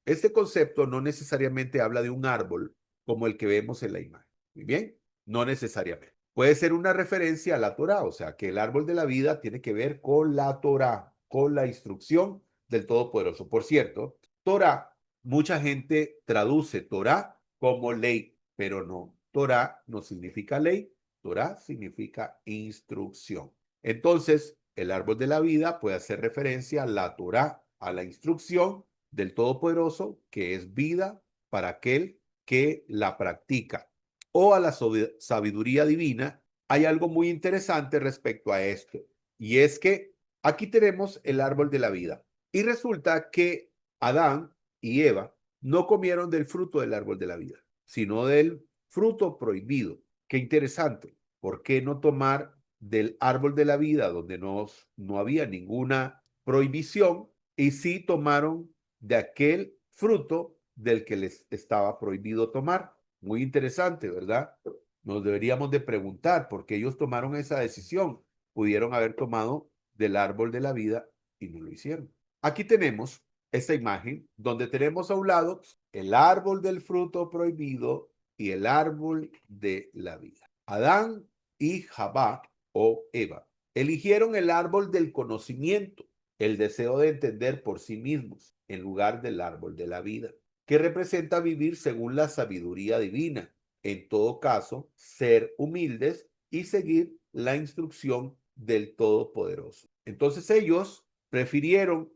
S1: este concepto no necesariamente habla de un árbol como el que vemos en la imagen. Muy bien, no necesariamente. Puede ser una referencia a la Torá, o sea, que el árbol de la vida tiene que ver con la Torá, con la instrucción del Todopoderoso. Por cierto, Torá, mucha gente traduce Torá como ley, pero no. Torá no significa ley, Torá significa instrucción. Entonces, el árbol de la vida puede hacer referencia a la Torá, a la instrucción del Todopoderoso, que es vida para aquel que la practica, o a la sabiduría divina. Hay algo muy interesante respecto a esto, Y es que aquí tenemos el árbol de la vida. Y resulta que Adán y Eva no comieron del fruto del árbol de la vida, sino del fruto prohibido. Qué interesante. ¿Por qué no tomar del árbol de la vida donde no había ninguna prohibición y sí tomaron de aquel fruto del que les estaba prohibido tomar? Muy interesante, ¿verdad? Nos deberíamos de preguntar por qué ellos tomaron esa decisión. Pudieron haber tomado del árbol de la vida y no lo hicieron. Aquí tenemos esta imagen donde tenemos a un lado el árbol del fruto prohibido y el árbol de la vida. Adán y Jabá o Eva eligieron el árbol del conocimiento, el deseo de entender por sí mismos, en lugar del árbol de la vida, que representa vivir según la sabiduría divina. En todo caso, ser humildes y seguir la instrucción del Todopoderoso. Entonces ellos prefirieron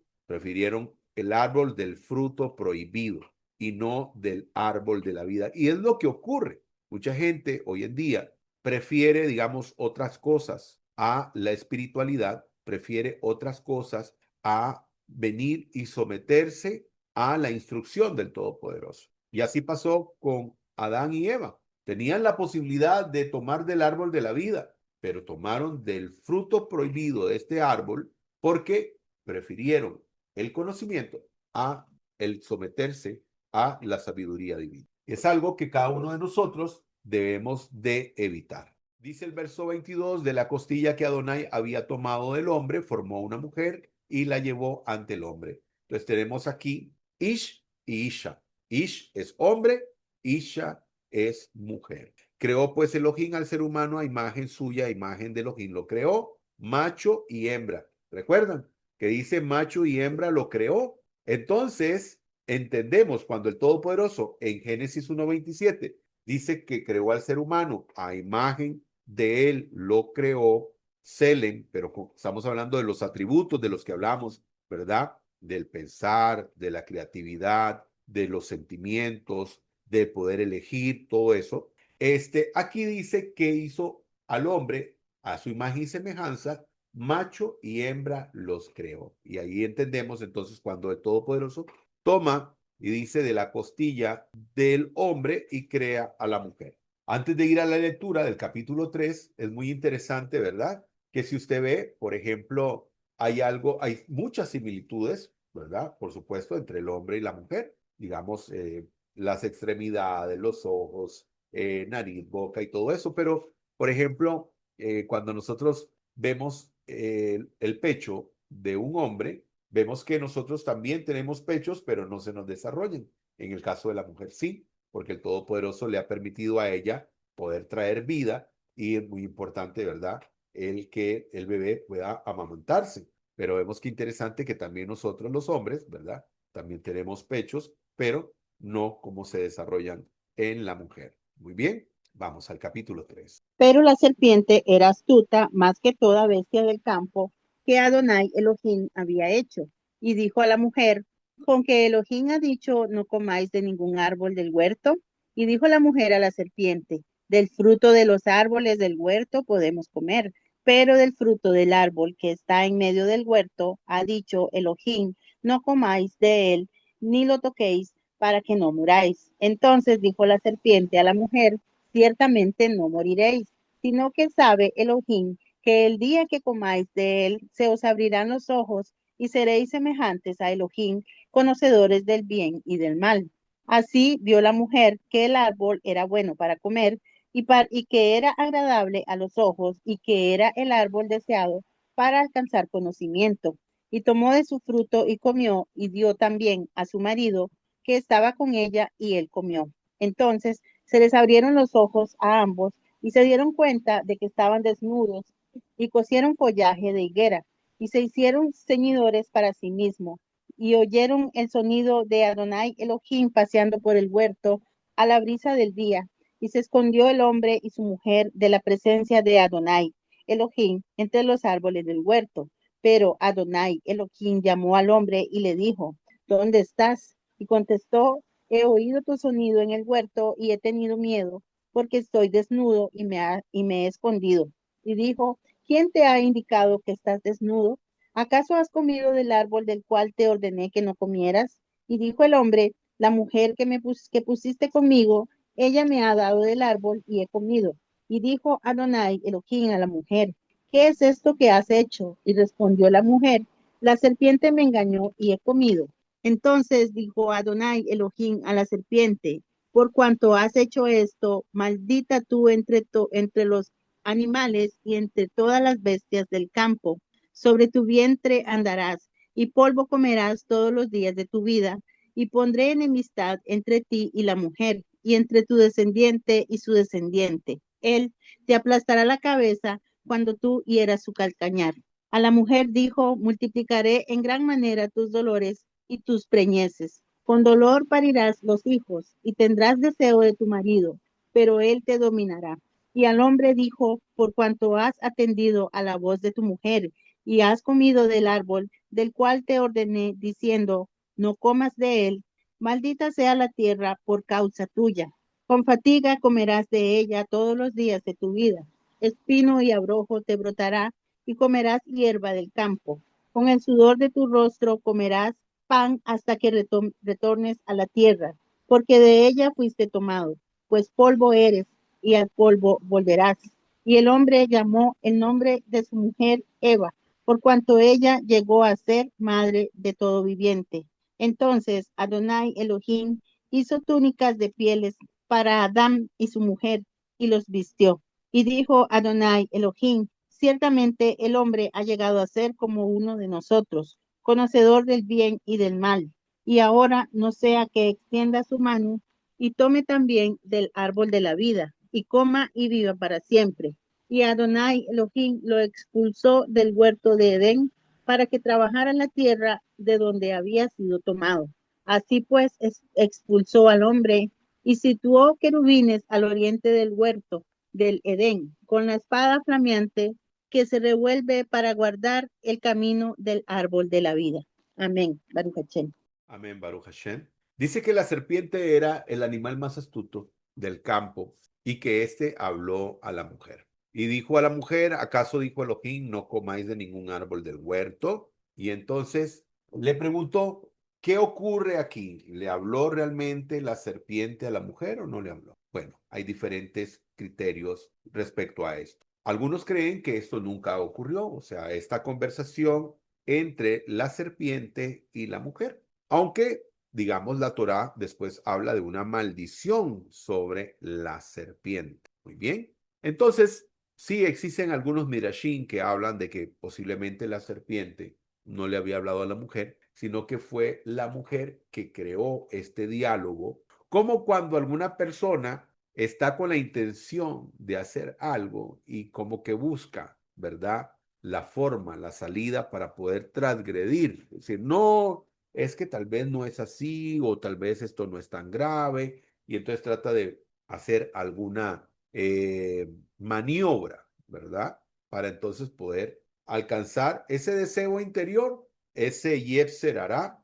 S1: el árbol del fruto prohibido y no del árbol de la vida. Y es lo que ocurre. Mucha gente hoy en día prefiere, digamos, otras cosas a la espiritualidad, prefiere otras cosas a venir y someterse a la instrucción del Todopoderoso. Y así pasó con Adán y Eva. Tenían la posibilidad de tomar del árbol de la vida, pero tomaron del fruto prohibido de este árbol porque prefirieron el conocimiento a el someterse a la sabiduría divina. Es algo que cada uno de nosotros debemos de evitar. Dice el verso 22, de la costilla que Adonai había tomado del hombre, formó una mujer y la llevó ante el hombre. Entonces tenemos aquí Ish y Isha. Ish es hombre, Isha es mujer. Creó pues Elohim al ser humano a imagen suya, a imagen de Elohim. Lo creó macho y hembra. ¿Recuerdan? Que dice macho y hembra lo creó. Entonces, entendemos cuando el Todopoderoso en Génesis 1:27 dice que creó al ser humano a imagen de él, lo creó, Selem, pero estamos hablando de los atributos de los que hablamos, ¿verdad? Del pensar, de la creatividad, de los sentimientos, de poder elegir, todo eso. Aquí dice que hizo al hombre a su imagen y semejanza, macho y hembra los creó. Y ahí entendemos entonces cuando el Todopoderoso toma y dice de la costilla del hombre y crea a la mujer. Antes de ir a la lectura del capítulo 3 es muy interesante, ¿verdad? Que si usted ve, por ejemplo, hay muchas similitudes, ¿verdad? Por supuesto, entre el hombre y la mujer. Digamos, las extremidades, los ojos, nariz, boca y todo eso. Pero, por ejemplo, cuando nosotros vemos el pecho de un hombre, vemos que nosotros también tenemos pechos, pero no se nos desarrollan. En el caso de la mujer, sí, porque el Todopoderoso le ha permitido a ella poder traer vida y es muy importante, ¿verdad? El que el bebé pueda amamantarse. Pero vemos que interesante que también nosotros los hombres, ¿verdad? También tenemos pechos, pero no como se desarrollan en la mujer. Muy bien, vamos al capítulo 3.
S2: Pero la serpiente era astuta más que toda bestia del campo que Adonai Elohim había hecho. Y dijo a la mujer, con que Elohim ha dicho, no comáis de ningún árbol del huerto. Y dijo la mujer a la serpiente, del fruto de los árboles del huerto podemos comer, pero del fruto del árbol que está en medio del huerto, ha dicho Elohim, no comáis de él, ni lo toquéis, para que no muráis. Entonces dijo la serpiente a la mujer, ciertamente no moriréis, sino que sabe Elohim que el día que comáis de él se os abrirán los ojos y seréis semejantes a Elohim, conocedores del bien y del mal. Así vio la mujer que el árbol era bueno para comer y que era agradable a los ojos y que era el árbol deseado para alcanzar conocimiento. Y tomó de su fruto y comió y dio también a su marido que estaba con ella y él comió. Entonces se les abrieron los ojos a ambos y se dieron cuenta de que estaban desnudos y cosieron follaje de higuera y se hicieron ceñidores para sí mismos y oyeron el sonido de Adonai Elohim paseando por el huerto a la brisa del día y se escondió el hombre y su mujer de la presencia de Adonai Elohim entre los árboles del huerto. Pero Adonai Elohim llamó al hombre y le dijo, ¿dónde estás? Y contestó, he oído tu sonido en el huerto y he tenido miedo porque estoy desnudo y me he escondido. Y dijo, ¿Quién te ha indicado que estás desnudo? ¿Acaso has comido del árbol del cual te ordené que no comieras? Y dijo el hombre, la mujer que pusiste conmigo, ella me ha dado del árbol y he comido. Y dijo Adonai Elohim a la mujer, ¿qué es esto que has hecho? Y respondió la mujer, la serpiente me engañó y he comido. Entonces dijo Adonai Elohim a la serpiente, por cuanto has hecho esto, maldita tú entre los animales y entre todas las bestias del campo. Sobre tu vientre andarás y polvo comerás todos los días de tu vida. Y pondré enemistad entre ti y la mujer, y entre tu descendiente y su descendiente. Él te aplastará la cabeza cuando tú hieras su calcañar. A la mujer dijo, multiplicaré en gran manera tus dolores y tus preñeces. Con dolor parirás los hijos y tendrás deseo de tu marido, pero él te dominará. Y al hombre dijo, por cuanto has atendido a la voz de tu mujer y has comido del árbol del cual te ordené, diciendo, no comas de él, maldita sea la tierra por causa tuya. Con fatiga comerás de ella todos los días de tu vida. Espino y abrojo te brotará y comerás hierba del campo. Con el sudor de tu rostro comerás pan hasta que retornes a la tierra, porque de ella fuiste tomado, pues polvo eres y al polvo volverás. Y el hombre llamó el nombre de su mujer Eva, por cuanto ella llegó a ser madre de todo viviente. Entonces Adonai Elohim hizo túnicas de pieles para Adán y su mujer y los vistió. Y dijo Adonai Elohim, ciertamente el hombre ha llegado a ser como uno de nosotros, conocedor del bien y del mal. Y ahora no sea que extienda su mano y tome también del árbol de la vida, y coma y viva para siempre. Y Adonai Elohim lo expulsó del huerto de Edén para que trabajara en la tierra de donde había sido tomado. Así pues, expulsó al hombre y situó querubines al oriente del huerto del Edén, con la espada flameante que se revuelve para guardar el camino del árbol de la vida. Amén. Baruch Hashem.
S1: Amén, Baruch Hashem. Dice que la serpiente era el animal más astuto del campo y que éste habló a la mujer. Y dijo a la mujer, ¿acaso dijo Elohim, no comáis de ningún árbol del huerto? Y entonces le preguntó, ¿qué ocurre aquí? ¿Le habló realmente la serpiente a la mujer o no le habló? Bueno, hay diferentes criterios respecto a esto. Algunos creen que esto nunca ocurrió, o sea, esta conversación entre la serpiente y la mujer. Aunque, digamos, la Torá después habla de una maldición sobre la serpiente. Muy bien. Entonces, sí existen algunos mirashim que hablan de que posiblemente la serpiente no le había hablado a la mujer, sino que fue la mujer que creó este diálogo, como cuando alguna persona está con la intención de hacer algo y como que busca, ¿verdad? La forma, la salida para poder transgredir. Es decir, no, es que tal vez no es así o tal vez esto no es tan grave y entonces trata de hacer alguna maniobra, ¿verdad? Para entonces poder alcanzar ese deseo interior, ese Yetzer hará,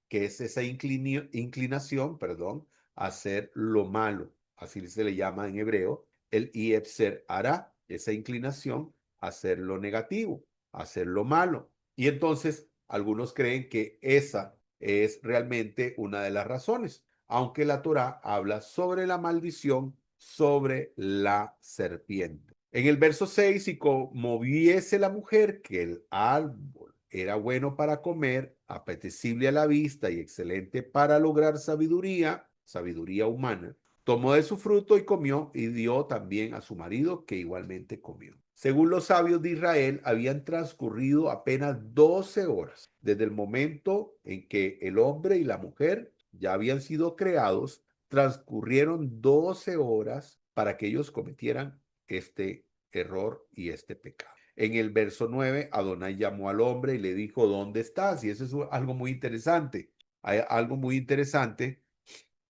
S1: que es esa inclinación, perdón, a hacer lo malo. Así se le llama en hebreo el Yetzer hará, esa inclinación a hacer lo negativo, a hacer lo malo. Y entonces algunos creen que esa es realmente una de las razones, aunque la Torá habla sobre la maldición sobre la serpiente. En el verso 6, y como viese la mujer que el árbol era bueno para comer, apetecible a la vista y excelente para lograr sabiduría, sabiduría humana, tomó de su fruto y comió y dio también a su marido que igualmente comió. Según los sabios de Israel, habían transcurrido apenas 12 horas desde el momento en que el hombre y la mujer ya habían sido creados. Transcurrieron 12 horas para que ellos cometieran este error y este pecado. En el verso 9, Adonai llamó al hombre y le dijo, ¿dónde estás? Y eso es algo muy interesante. Hay algo muy interesante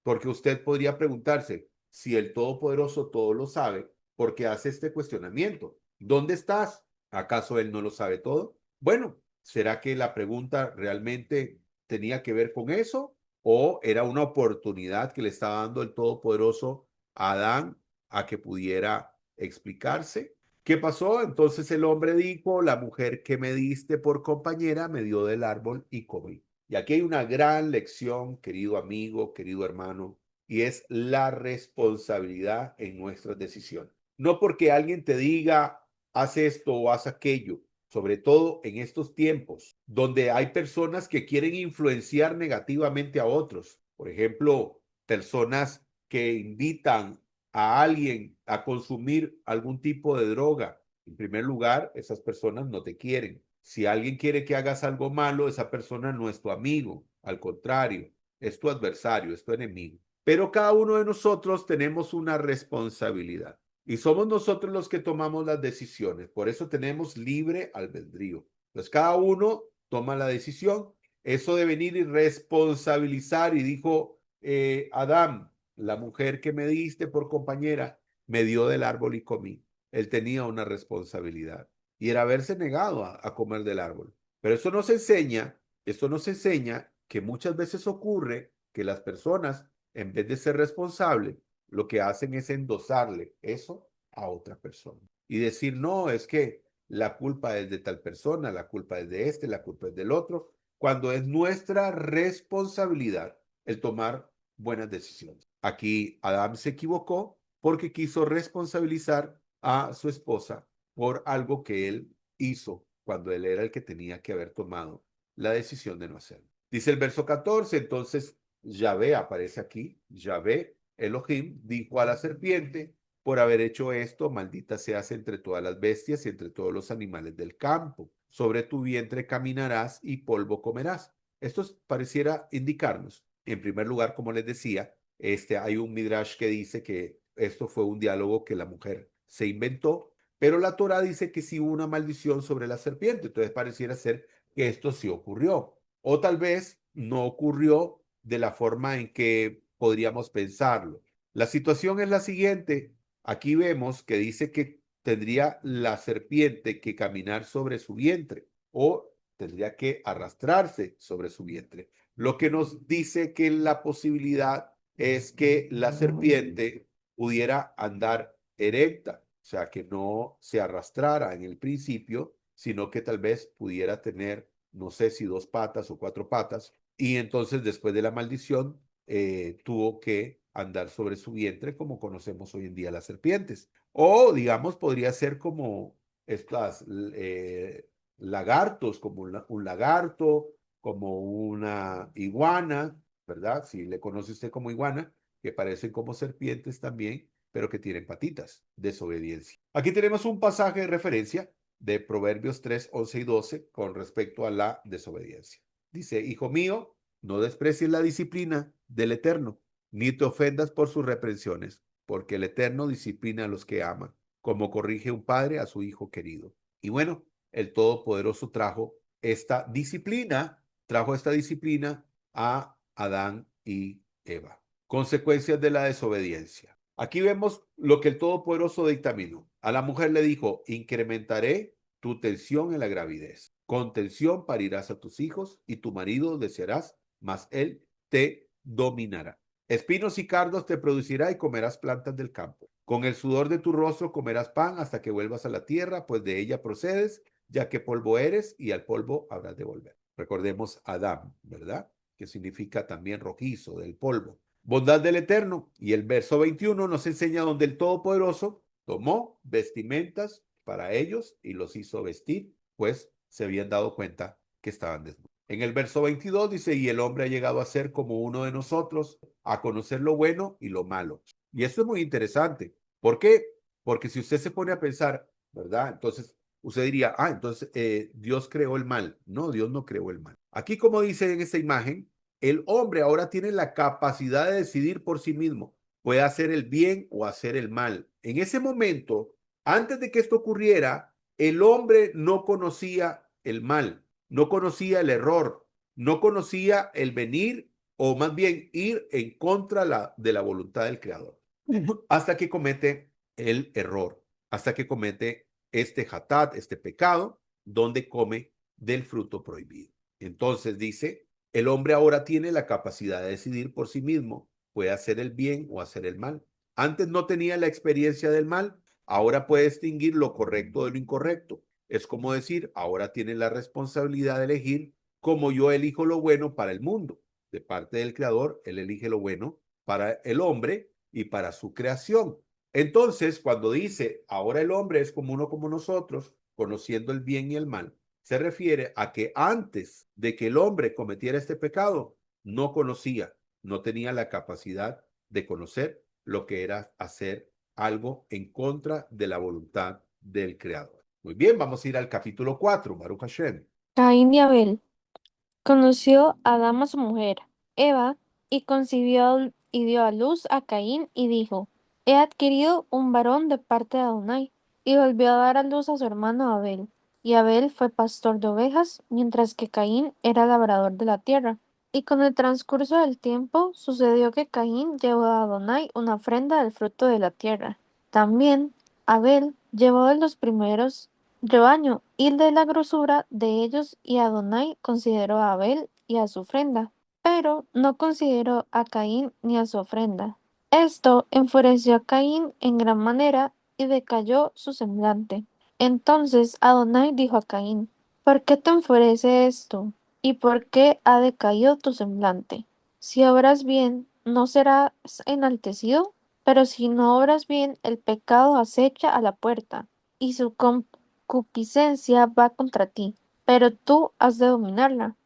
S1: porque usted podría preguntarse, si el Todopoderoso todo lo sabe, ¿por qué hace este cuestionamiento? ¿Dónde estás? ¿Acaso él no lo sabe todo? Bueno, ¿será que la pregunta realmente tenía que ver con eso? ¿O era una oportunidad que le estaba dando el Todopoderoso a Adán a que pudiera explicarse? ¿Qué pasó? Entonces el hombre dijo, la mujer que me diste por compañera me dio del árbol y comí. Y aquí hay una gran lección, querido amigo, querido hermano, y es la responsabilidad en nuestras decisiones. No porque alguien te diga, haz esto o haz aquello, sobre todo en estos tiempos, donde hay personas que quieren influenciar negativamente a otros. Por ejemplo, personas que invitan a alguien a consumir algún tipo de droga. En primer lugar, esas personas no te quieren. Si alguien quiere que hagas algo malo, esa persona no es tu amigo, al contrario, es tu adversario, es tu enemigo. Pero cada uno de nosotros tenemos una responsabilidad y somos nosotros los que tomamos las decisiones. Por eso tenemos libre albedrío. Entonces, cada uno toma la decisión. Eso de venir y responsabilizar, y dijo Adán, la mujer que me diste por compañera me dio del árbol y comí. Él tenía una responsabilidad y era haberse negado a comer del árbol. Pero esto nos enseña que muchas veces ocurre que las personas, en vez de ser responsables, lo que hacen es endosarle eso a otra persona y decir, no, es que la culpa es de tal persona, la culpa es de este, la culpa es del otro, cuando es nuestra responsabilidad el tomar buenas decisiones. Aquí Adán se equivocó porque quiso responsabilizar a su esposa por algo que él hizo cuando él era el que tenía que haber tomado la decisión de no hacerlo. Dice el verso 14, entonces Yahvé aparece aquí, Yahvé Elohim dijo a la serpiente, por haber hecho esto, maldita seas entre todas las bestias y entre todos los animales del campo. Sobre tu vientre caminarás y polvo comerás. Esto pareciera indicarnos, en primer lugar, como les decía, hay un midrash que dice que esto fue un diálogo que la mujer se inventó, pero la Torah dice que sí hubo una maldición sobre la serpiente. Entonces pareciera ser que esto sí ocurrió. O tal vez no ocurrió de la forma en que podríamos pensarlo. La situación es la siguiente. Aquí vemos que dice que tendría la serpiente que caminar sobre su vientre o tendría que arrastrarse sobre su vientre. Lo que nos dice que la posibilidad es que la serpiente pudiera andar erecta, o sea, que no se arrastrara en el principio, sino que tal vez pudiera tener, no sé si dos patas o cuatro patas, y entonces después de la maldición tuvo que andar sobre su vientre como conocemos hoy en día las serpientes. O, digamos, podría ser como estas lagartos, como un lagarto, como una iguana, ¿verdad? Si le conoce usted como iguana, que parecen como serpientes también, pero que tienen patitas, desobediencia. Aquí tenemos un pasaje de referencia de Proverbios 3, 11 y 12 con respecto a la desobediencia. Dice, hijo mío, no desprecies la disciplina del Eterno, ni te ofendas por sus reprensiones, porque el Eterno disciplina a los que aman, como corrige un padre a su hijo querido. Y bueno, el Todopoderoso trajo esta disciplina a Adán y Eva. Consecuencias de la desobediencia. Aquí vemos lo que el Todopoderoso dictaminó. A la mujer le dijo, incrementaré tu tensión en la gravidez. Con tensión parirás a tus hijos y tu marido desearás, mas él te dominará. Espinos y cardos te producirá y comerás plantas del campo. Con el sudor de tu rostro comerás pan hasta que vuelvas a la tierra, pues de ella procedes, ya que polvo eres y al polvo habrás de volver. Recordemos Adán, ¿verdad? Que significa también rojizo, del polvo. Bondad del Eterno. Y el verso 21 nos enseña donde el Todopoderoso tomó vestimentas para ellos y los hizo vestir, pues se habían dado cuenta que estaban desnudos. En el verso 22 dice, y el hombre ha llegado a ser como uno de nosotros, a conocer lo bueno y lo malo. Y esto es muy interesante. ¿Por qué? Porque si usted se pone a pensar, ¿verdad? Entonces, usted diría, entonces Dios creó el mal. No, Dios no creó el mal. Aquí, como dice en esta imagen, el hombre ahora tiene la capacidad de decidir por sí mismo. Puede hacer el bien o hacer el mal. En ese momento, antes de que esto ocurriera, el hombre no conocía el mal, no conocía el error, no conocía el venir o más bien ir en contra de la voluntad del Creador. Hasta que comete el error, hasta que comete este hatat, este pecado, donde come del fruto prohibido. Entonces dice, el hombre ahora tiene la capacidad de decidir por sí mismo, puede hacer el bien o hacer el mal. Antes no tenía la experiencia del mal, ahora puede distinguir lo correcto de lo incorrecto. Es como decir, ahora tiene la responsabilidad de elegir como yo elijo lo bueno para el mundo. De parte del Creador, Él elige lo bueno para el hombre y para su creación. Entonces, cuando dice, ahora el hombre es como uno como nosotros, conociendo el bien y el mal, se refiere a que antes de que el hombre cometiera este pecado, no conocía, no tenía la capacidad de conocer lo que era hacer algo en contra de la voluntad del Creador. Muy bien, vamos a ir al capítulo 4, Baruch Hashem.
S3: Caín y Abel. Conoció Adán a su mujer, Eva, y concibió y dio a luz a Caín y dijo, he adquirido un varón de parte de Adonai. Y volvió a dar a luz a su hermano Abel. Y Abel fue pastor de ovejas, mientras que Caín era labrador de la tierra. Y con el transcurso del tiempo sucedió que Caín llevó a Adonai una ofrenda del fruto de la tierra. También Abel llevó de los primeros rebaño y de la grosura de ellos, y Adonai consideró a Abel y a su ofrenda, pero no consideró a Caín ni a su ofrenda. Esto enfureció a Caín en gran manera y decayó su semblante. Entonces Adonai dijo a Caín, ¿por qué te enfurece esto? ¿Y por qué ha decaído tu semblante? Si obras bien, no serás enaltecido, pero si no obras bien, el pecado acecha a la puerta, y su concupiscencia va contra ti, pero tú has de dominarla.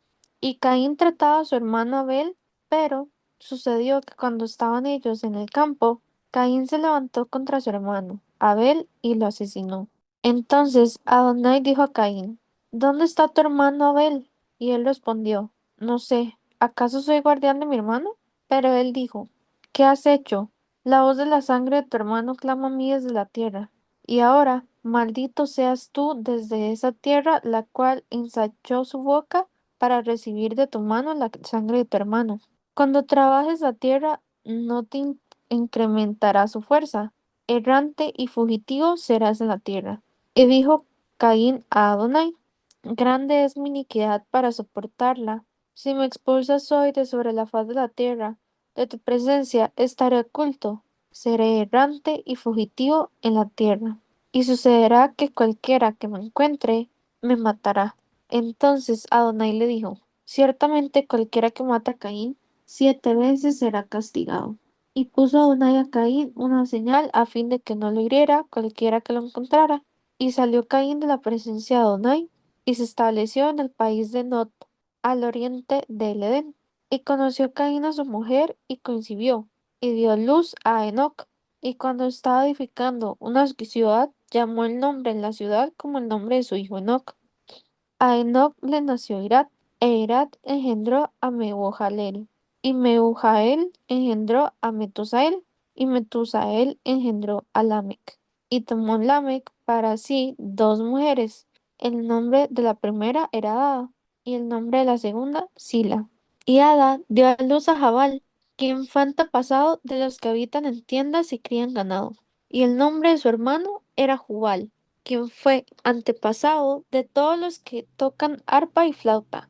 S3: Y Caín trataba a su hermano Abel, pero sucedió que cuando estaban ellos en el campo, Caín se levantó contra su hermano Abel y lo asesinó. Entonces Adonai dijo a Caín, ¿dónde está tu hermano Abel? Y él respondió, no sé, ¿acaso soy guardián de mi hermano? Pero él dijo, ¿qué has hecho? La voz de la sangre de tu hermano clama a mí desde la tierra. Y ahora, maldito seas tú desde esa tierra, la cual ensachó su boca para recibir de tu mano la sangre de tu hermano. Cuando trabajes la tierra, no te incrementará su fuerza. Errante y fugitivo serás en la tierra. Y dijo Caín a Adonai, grande es mi iniquidad para soportarla. Si me expulsas hoy de sobre la faz de la tierra, de tu presencia estaré oculto. Seré errante y fugitivo en la tierra. Y sucederá que cualquiera que me encuentre me matará. Entonces Adonai le dijo, ciertamente cualquiera que mata a Caín 7 veces será castigado. Y puso Adonai a Caín una señal a fin de que no lo hiriera cualquiera que lo encontrara. Y salió Caín de la presencia de Adonai y se estableció en el país de Nod, al oriente del Edén. Y conoció Caín a su mujer y concibió, y dio luz a Enoc. Y cuando estaba edificando una ciudad, llamó el nombre en la ciudad como el nombre de su hijo Enoc. A Enoc le nació Irad, e Irad engendró a Mehujael, y Mehujael engendró a Metusael, y Metusael engendró a Lamec. Y tomó Lamec para sí 2 mujeres. El nombre de la primera era Ada, y el nombre de la segunda, Sila. Y Ada dio a luz a Jabal, quien fue antepasado de los que habitan en tiendas y crían ganado. Y el nombre de su hermano era Jubal, quien fue antepasado de todos los que tocan arpa y flauta.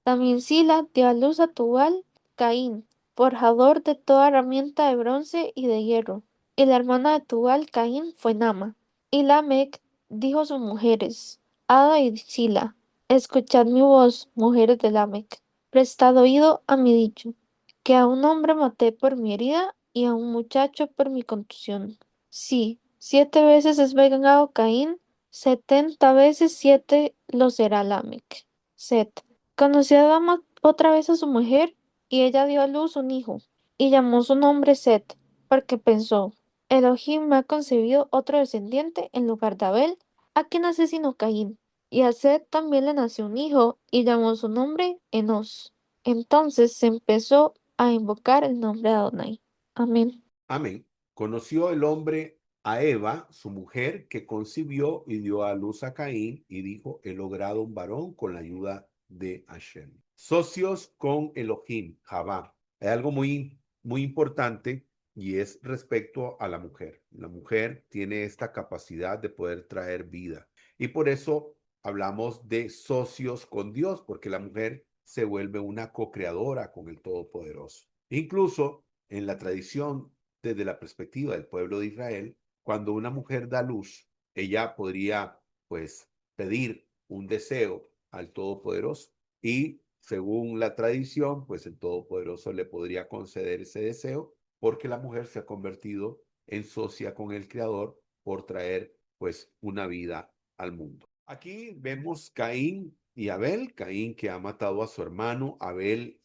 S3: También Sila dio a luz a Tubal, Caín, forjador de toda herramienta de bronce y de hierro. Y la hermana de Tubal, Caín, fue Nama. Y Lamec dijo a sus mujeres, Ada y Sila, escuchad mi voz, mujeres de Lamec, prestad oído a mi dicho, que a un hombre maté por mi herida y a un muchacho por mi contusión. Sí, 7 veces es vengado Caín, 70 veces 7 lo será Lamec. Set. Conoció a Adán otra vez a su mujer, y ella dio a luz un hijo, y llamó su nombre Set, porque pensó, Elohim me ha concebido otro descendiente en lugar de Abel, a quien asesinó Caín. Y a Set también le nació un hijo, y llamó su nombre Enos. Entonces se empezó a invocar el nombre de Adonai. Amén.
S1: Amén. Conoció el hombre a Eva, su mujer, que concibió y dio a luz a Caín y dijo, he logrado un varón con la ayuda de Hashem. Socios con Elohim, Javá. Hay algo muy importante y es respecto a la mujer. La mujer tiene esta capacidad de poder traer vida y por eso hablamos de socios con Dios, porque la mujer se vuelve una co-creadora con el Todopoderoso. Incluso en la tradición desde la perspectiva del pueblo de Israel, cuando una mujer da luz, ella podría, pues, pedir un deseo al Todopoderoso y según la tradición, pues el Todopoderoso le podría conceder ese deseo porque la mujer se ha convertido en socia con el Creador por traer, pues, una vida al mundo. Aquí vemos Caín y Abel, Caín que ha matado a su hermano, Abel,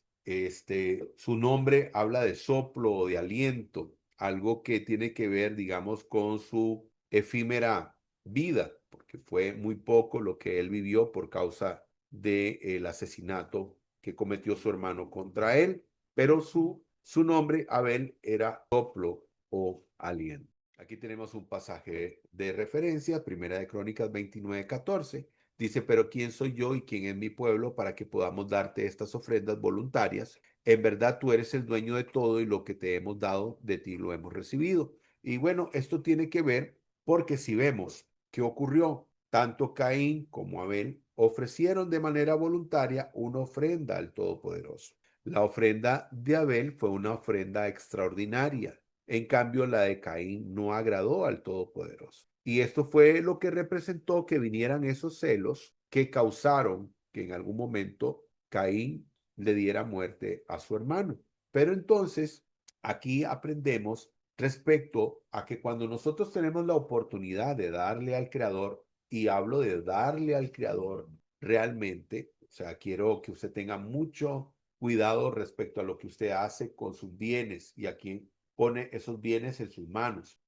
S1: su nombre habla de soplo o de aliento, algo que tiene que ver, digamos, con su efímera vida, porque fue muy poco lo que él vivió por causa del asesinato que cometió su hermano contra él, pero su nombre, Abel, era soplo o aliento. Aquí tenemos un pasaje de referencia, Primera de Crónicas 29:14. Dice, pero ¿quién soy yo y quién es mi pueblo para que podamos darte estas ofrendas voluntarias? En verdad tú eres el dueño de todo y lo que te hemos dado de ti lo hemos recibido. Y bueno, esto tiene que ver porque si vemos qué ocurrió, tanto Caín como Abel ofrecieron de manera voluntaria una ofrenda al Todopoderoso. La ofrenda de Abel fue una ofrenda extraordinaria. En cambio, la de Caín no agradó al Todopoderoso. Y esto fue lo que representó que vinieran esos celos que causaron que en algún momento Caín le diera muerte a su hermano. Pero entonces, aquí aprendemos respecto a que cuando nosotros tenemos la oportunidad de darle al Creador, y hablo de darle al Creador realmente, o sea, quiero que usted tenga mucho cuidado respecto a lo que usted hace con sus bienes y a quién pone esos bienes en sus manos,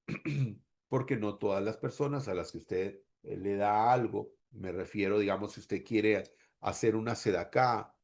S1: porque no todas las personas a las que usted le da algo, me refiero, digamos, si usted quiere hacer una sedacá,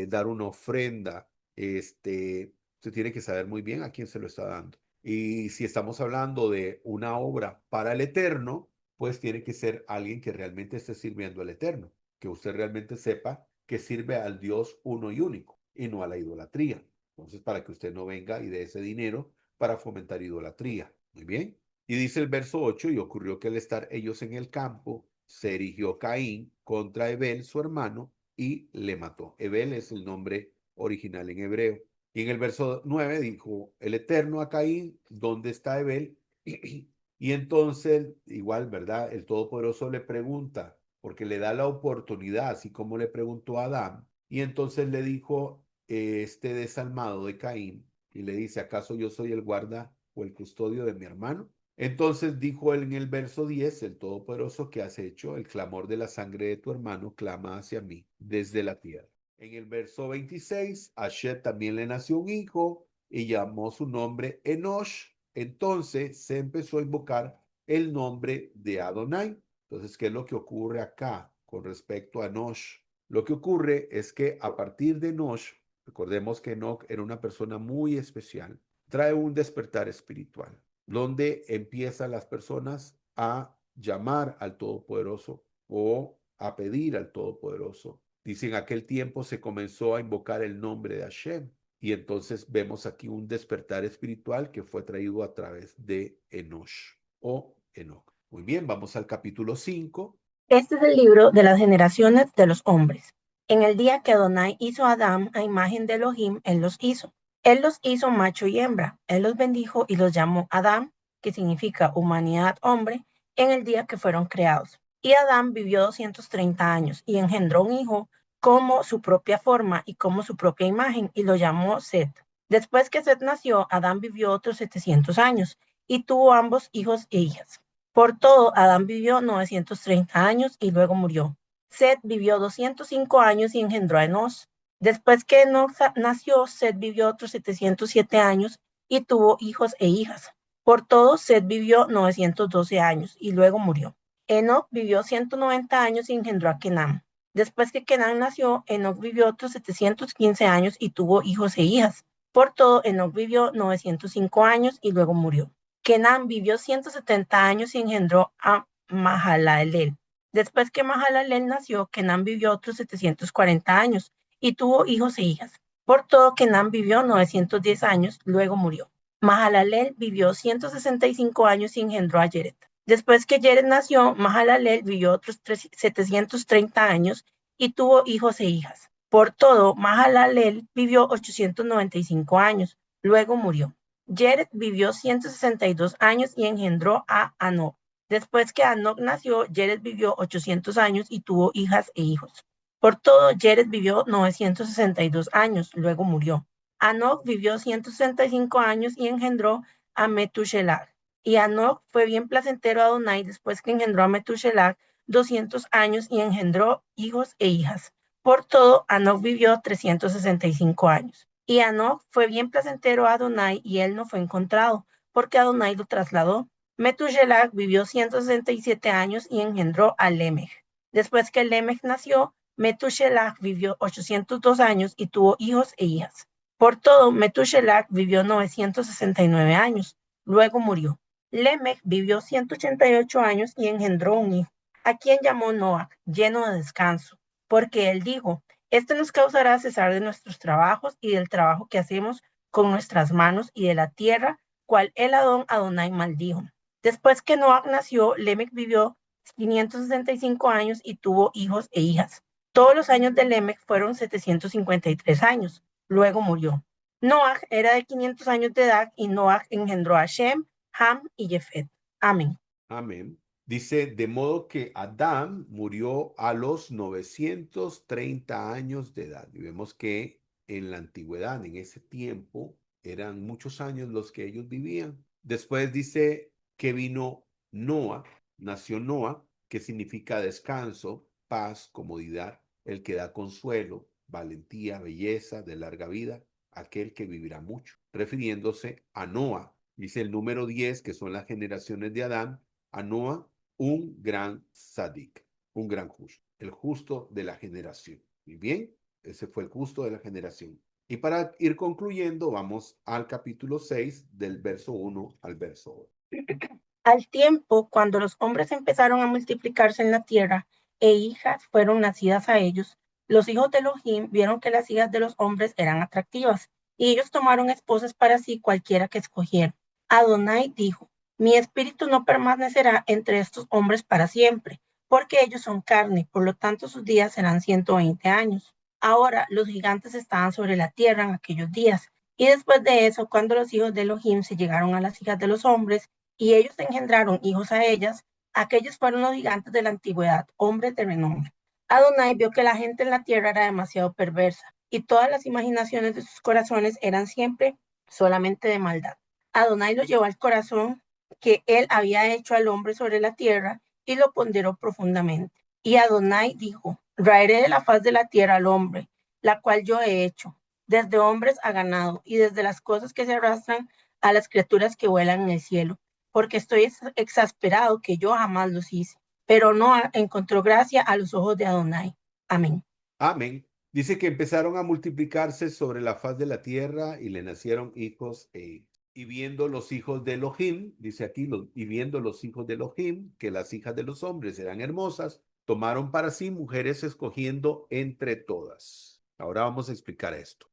S1: dar una ofrenda, usted tiene que saber muy bien a quién se lo está dando. Y si estamos hablando de una obra para el eterno, pues tiene que ser alguien que realmente esté sirviendo al eterno, que usted realmente sepa que sirve al Dios uno y único y no a la idolatría. Entonces, para que usted no venga y dé ese dinero para fomentar idolatría. Muy bien. Y dice el verso 8, y ocurrió que al estar ellos en el campo, se erigió Caín contra Ebel, su hermano, y le mató. Ebel es el nombre original en hebreo. Y en el verso 9 dijo el Eterno a Caín, ¿dónde está Ebel? Y entonces, igual, ¿verdad? El Todopoderoso le pregunta, porque le da la oportunidad, así como le preguntó a Adán. Y entonces le dijo este desalmado de Caín, y le dice, ¿acaso yo soy el guarda o el custodio de mi hermano? Entonces dijo él en el verso 10, el Todopoderoso, ¿qué has hecho? El clamor de la sangre de tu hermano clama hacia mí desde la tierra. En el verso 26, a Shet también le nació un hijo y llamó su nombre Enosh. Entonces se empezó a invocar el nombre de Adonai. Entonces, ¿qué es lo que ocurre acá con respecto a Enosh? Lo que ocurre es que a partir de Enosh, recordemos que Enoch era una persona muy especial, trae un despertar espiritual, donde empiezan las personas a llamar al Todopoderoso o a pedir al Todopoderoso. Dice, en aquel tiempo se comenzó a invocar el nombre de Hashem. Y entonces vemos aquí un despertar espiritual que fue traído a través de Enosh o Enoch. Muy bien, vamos al capítulo 5.
S4: Este es el libro de las generaciones de los hombres. En el día que Adonai hizo a Adán a imagen de Elohim, él los hizo. Él los hizo macho y hembra. Él los bendijo y los llamó Adán, que significa humanidad, hombre, en el día que fueron creados. Y Adán vivió 230 años y engendró un hijo como su propia forma y como su propia imagen, y lo llamó Set. Después que Set nació, Adán vivió otros 700 años y tuvo ambos hijos e hijas. Por todo, Adán vivió 930 años y luego murió. Set vivió 205 años y engendró a Enos. Después que Enos nació, Set vivió otros 707 años y tuvo hijos e hijas. Por todo, Set vivió 912 años y luego murió. Enoc vivió 190 años y engendró a Kenan. Después que Kenan nació, Enoc vivió otros 715 años y tuvo hijos e hijas. Por todo, Enoc vivió 905 años y luego murió. Kenan vivió 170 años y engendró a Mahalalel. Después que Mahalalel nació, Kenan vivió otros 740 años y tuvo hijos e hijas. Por todo, Kenan vivió 910 años, luego murió. Mahalalel vivió 165 años y engendró a Yered. Después que Yered nació, Mahalalel vivió otros 730 años y tuvo hijos e hijas. Por todo, Mahalalel vivió 895 años, luego murió. Yered vivió 162 años y engendró a Hanoc. Después que Hanoc nació, Yered vivió 800 años y tuvo hijas e hijos. Por todo, Yered vivió 962 años, luego murió. Hanoc vivió 165 años y engendró a Metushelach. Y Hanoc fue bien placentero a Adonai después que engendró a Metushelach 200 años y engendró hijos e hijas. Por todo, Hanoc vivió 365 años. Y Hanoc fue bien placentero a Adonai y él no fue encontrado, porque Adonai lo trasladó. Metushelach vivió 167 años y engendró a Lemech. Después que Lemech nació, Metushelach vivió 802 años y tuvo hijos e hijas. Por todo, Metushelach vivió 969 años. Luego murió. Lemech vivió 188 años y engendró un hijo, a quien llamó Noach, lleno de descanso, porque él dijo: este nos causará cesar de nuestros trabajos y del trabajo que hacemos con nuestras manos y de la tierra, cual el Adonai maldijo. Después que Noach nació, Lemech vivió 565 años y tuvo hijos e hijas. Todos los años de Lemech fueron 753 años. Luego murió. Noach era de 500 años de edad y Noach engendró a Shem, Ham y Jefet. Amén.
S1: Amén. Dice, de modo que Adán murió a los 930 años de edad. Y vemos que en la antigüedad, en ese tiempo, eran muchos años los que ellos vivían. Después dice que vino Noa, nació Noa, que significa descanso, paz, comodidad, el que da consuelo, valentía, belleza, de larga vida, aquel que vivirá mucho, refiriéndose a Noa. Dice el número 10, que son las generaciones de Adán, a Noa, un gran sadik, un gran justo, el justo de la generación. Muy bien, ese fue el justo de la generación. Y para ir concluyendo, vamos al capítulo 6, del verso 1 al verso 8.
S4: Al tiempo, cuando los hombres empezaron a multiplicarse en la tierra, e hijas fueron nacidas a ellos, los hijos de Elohim vieron que las hijas de los hombres eran atractivas, y ellos tomaron esposas para sí cualquiera que escogieran. Adonai dijo: mi espíritu no permanecerá entre estos hombres para siempre, porque ellos son carne, por lo tanto sus días serán 120 años. Ahora los gigantes estaban sobre la tierra en aquellos días, y después de eso, cuando los hijos de Elohim se llegaron a las hijas de los hombres, y ellos engendraron hijos a ellas, aquellos fueron los gigantes de la antigüedad, hombres de renombre. Adonai vio que la gente en la tierra era demasiado perversa, y todas las imaginaciones de sus corazones eran siempre solamente de maldad. Adonai lo llevó al corazón que él había hecho al hombre sobre la tierra y lo ponderó profundamente. Y Adonai dijo: raeré de la faz de la tierra al hombre, la cual yo he hecho, desde hombres a ganado, y desde las cosas que se arrastran a las criaturas que vuelan en el cielo, porque estoy exasperado que yo jamás los hice. Pero no encontró gracia a los ojos de Adonai. Amén.
S1: Amén. Dice que empezaron a multiplicarse sobre la faz de la tierra y le nacieron hijos e hijas. Y viendo los hijos de Elohim, dice aquí, y viendo los hijos de Elohim, que las hijas de los hombres eran hermosas, tomaron para sí mujeres escogiendo entre todas. Ahora vamos a explicar esto.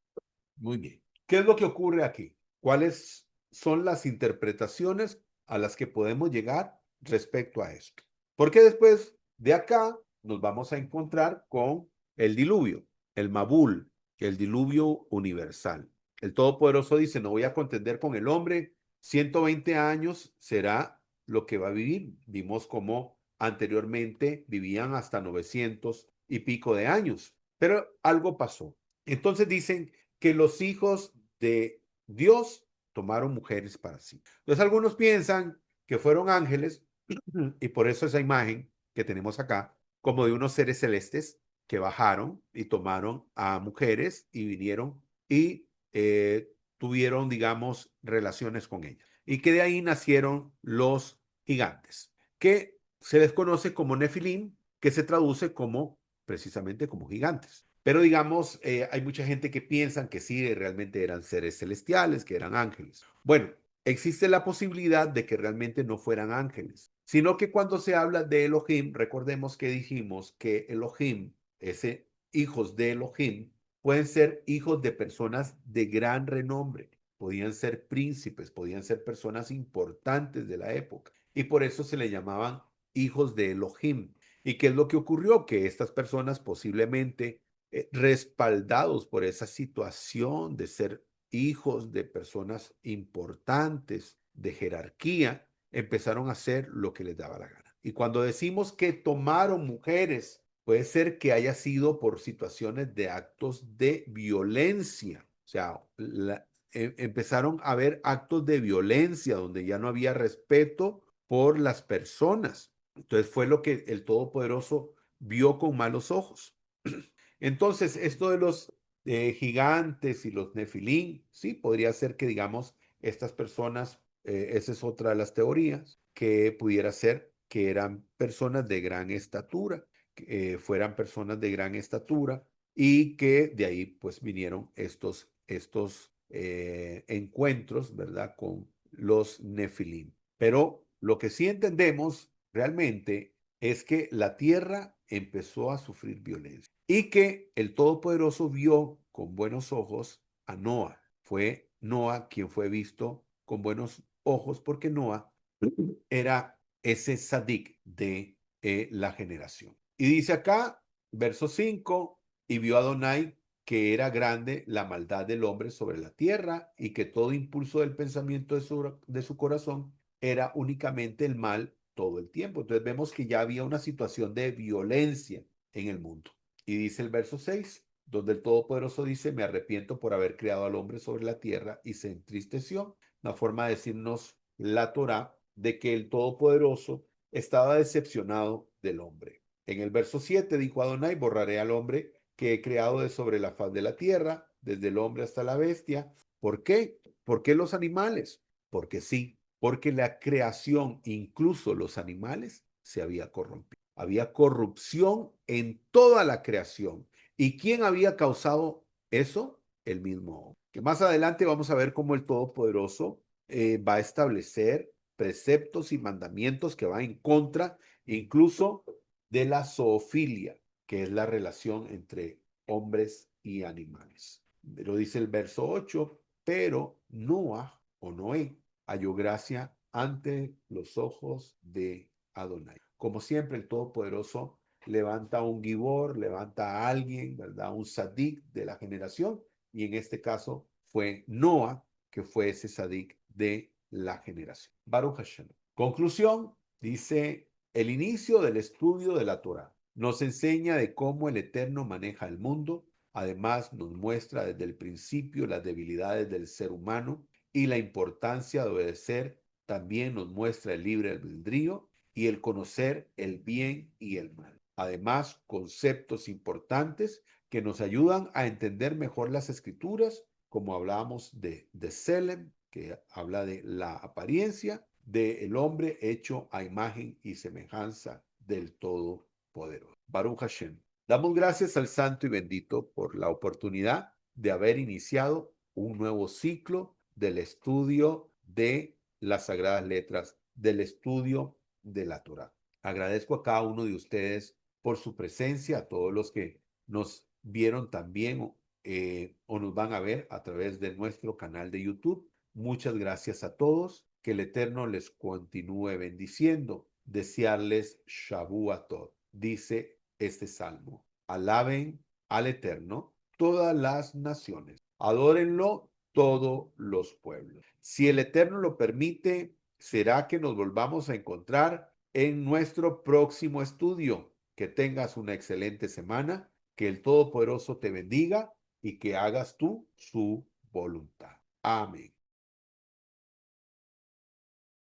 S1: Muy bien. ¿Qué es lo que ocurre aquí? ¿Cuáles son las interpretaciones a las que podemos llegar respecto a esto? Porque después de acá nos vamos a encontrar con el diluvio, el Mabul, el diluvio universal. El Todopoderoso dice: no voy a contender con el hombre, 120 años será lo que va a vivir. Vimos cómo anteriormente vivían hasta 900 y pico de años, pero algo pasó. Entonces dicen que los hijos de Dios tomaron mujeres para sí. Entonces algunos piensan que fueron ángeles y por eso esa imagen que tenemos acá, como de unos seres celestes que bajaron y tomaron a mujeres y vinieron y tuvieron, digamos, relaciones con ellas. Y que de ahí nacieron los gigantes, que se les conoce como Nefilim, que se traduce como precisamente como gigantes. Pero digamos, hay mucha gente que piensa que sí, realmente eran seres celestiales, que eran ángeles. Bueno, existe la posibilidad de que realmente no fueran ángeles, sino que cuando se habla de Elohim, recordemos que dijimos que Elohim, ese hijos de Elohim, pueden ser hijos de personas de gran renombre, podían ser príncipes, podían ser personas importantes de la época, y por eso se le llamaban hijos de Elohim. ¿Y qué es lo que ocurrió? Que estas personas posiblemente respaldados por esa situación de ser hijos de personas importantes de jerarquía, empezaron a hacer lo que les daba la gana. Y cuando decimos que tomaron mujeres, puede ser que haya sido por situaciones de actos de violencia. O sea, empezaron a haber actos de violencia donde ya no había respeto por las personas. Entonces fue lo que el Todopoderoso vio con malos ojos. Entonces, esto de los gigantes y los nefilín, sí, podría ser que, digamos, estas personas, esa es otra de las teorías, que pudiera ser que eran personas de gran estatura, que fueran personas de gran estatura y que de ahí pues vinieron estos encuentros, ¿verdad? Con los nefilín. Pero lo que sí entendemos realmente es que la tierra empezó a sufrir violencia y que el Todopoderoso vio con buenos ojos a Noa. Fue Noa quien fue visto con buenos ojos porque Noa era ese sadik de la generación. Y dice acá, verso 5, y vio a Adonai que era grande la maldad del hombre sobre la tierra y que todo impulso del pensamiento de su corazón era únicamente el mal todo el tiempo. Entonces vemos que ya había una situación de violencia en el mundo. Y dice el verso 6, donde el Todopoderoso dice, me arrepiento por haber creado al hombre sobre la tierra y se entristeció. Una forma de decirnos la Torá de que el Todopoderoso estaba decepcionado del hombre. En el verso 7 dijo Adonai, borraré al hombre que he creado de sobre la faz de la tierra, desde el hombre hasta la bestia. ¿Por qué? ¿Por qué los animales? Porque sí, porque la creación, incluso los animales, se había corrompido. Había corrupción en toda la creación. ¿Y quién había causado eso? El mismo hombre. Que más adelante vamos a ver cómo el Todopoderoso va a establecer preceptos y mandamientos que van en contra incluso de la zoofilia, que es la relación entre hombres y animales. Lo dice el verso 8, pero Noah o Noé halló gracia ante los ojos de Adonai. Como siempre, el Todopoderoso levanta a un gibor, levanta a alguien, ¿verdad? Un sadik de la generación, y en este caso fue Noah, que fue ese sadik de la generación. Baruch Hashem. Conclusión, dice, el inicio del estudio de la Torah nos enseña de cómo el Eterno maneja el mundo. Además, nos muestra desde el principio las debilidades del ser humano y la importancia de obedecer. También nos muestra el libre albedrío y el conocer el bien y el mal. Además, conceptos importantes que nos ayudan a entender mejor las escrituras, como hablábamos de Selem, que habla de la apariencia del hombre hecho a imagen y semejanza del Todopoderoso. Baruch Hashem. Damos gracias al Santo y Bendito por la oportunidad de haber iniciado un nuevo ciclo del estudio de las Sagradas Letras, del estudio de la Torá. Agradezco a cada uno de ustedes por su presencia, a todos los que nos vieron también o nos van a ver a través de nuestro canal de YouTube. Muchas gracias a todos. Que el Eterno les continúe bendiciendo. Desearles Shavuot. Dice este salmo. Alaben al Eterno todas las naciones. Adórenlo todos los pueblos. Si el Eterno lo permite, será que nos volvamos a encontrar en nuestro próximo estudio. Que tengas una excelente semana, que el Todopoderoso te bendiga y que hagas tú su voluntad. Amén.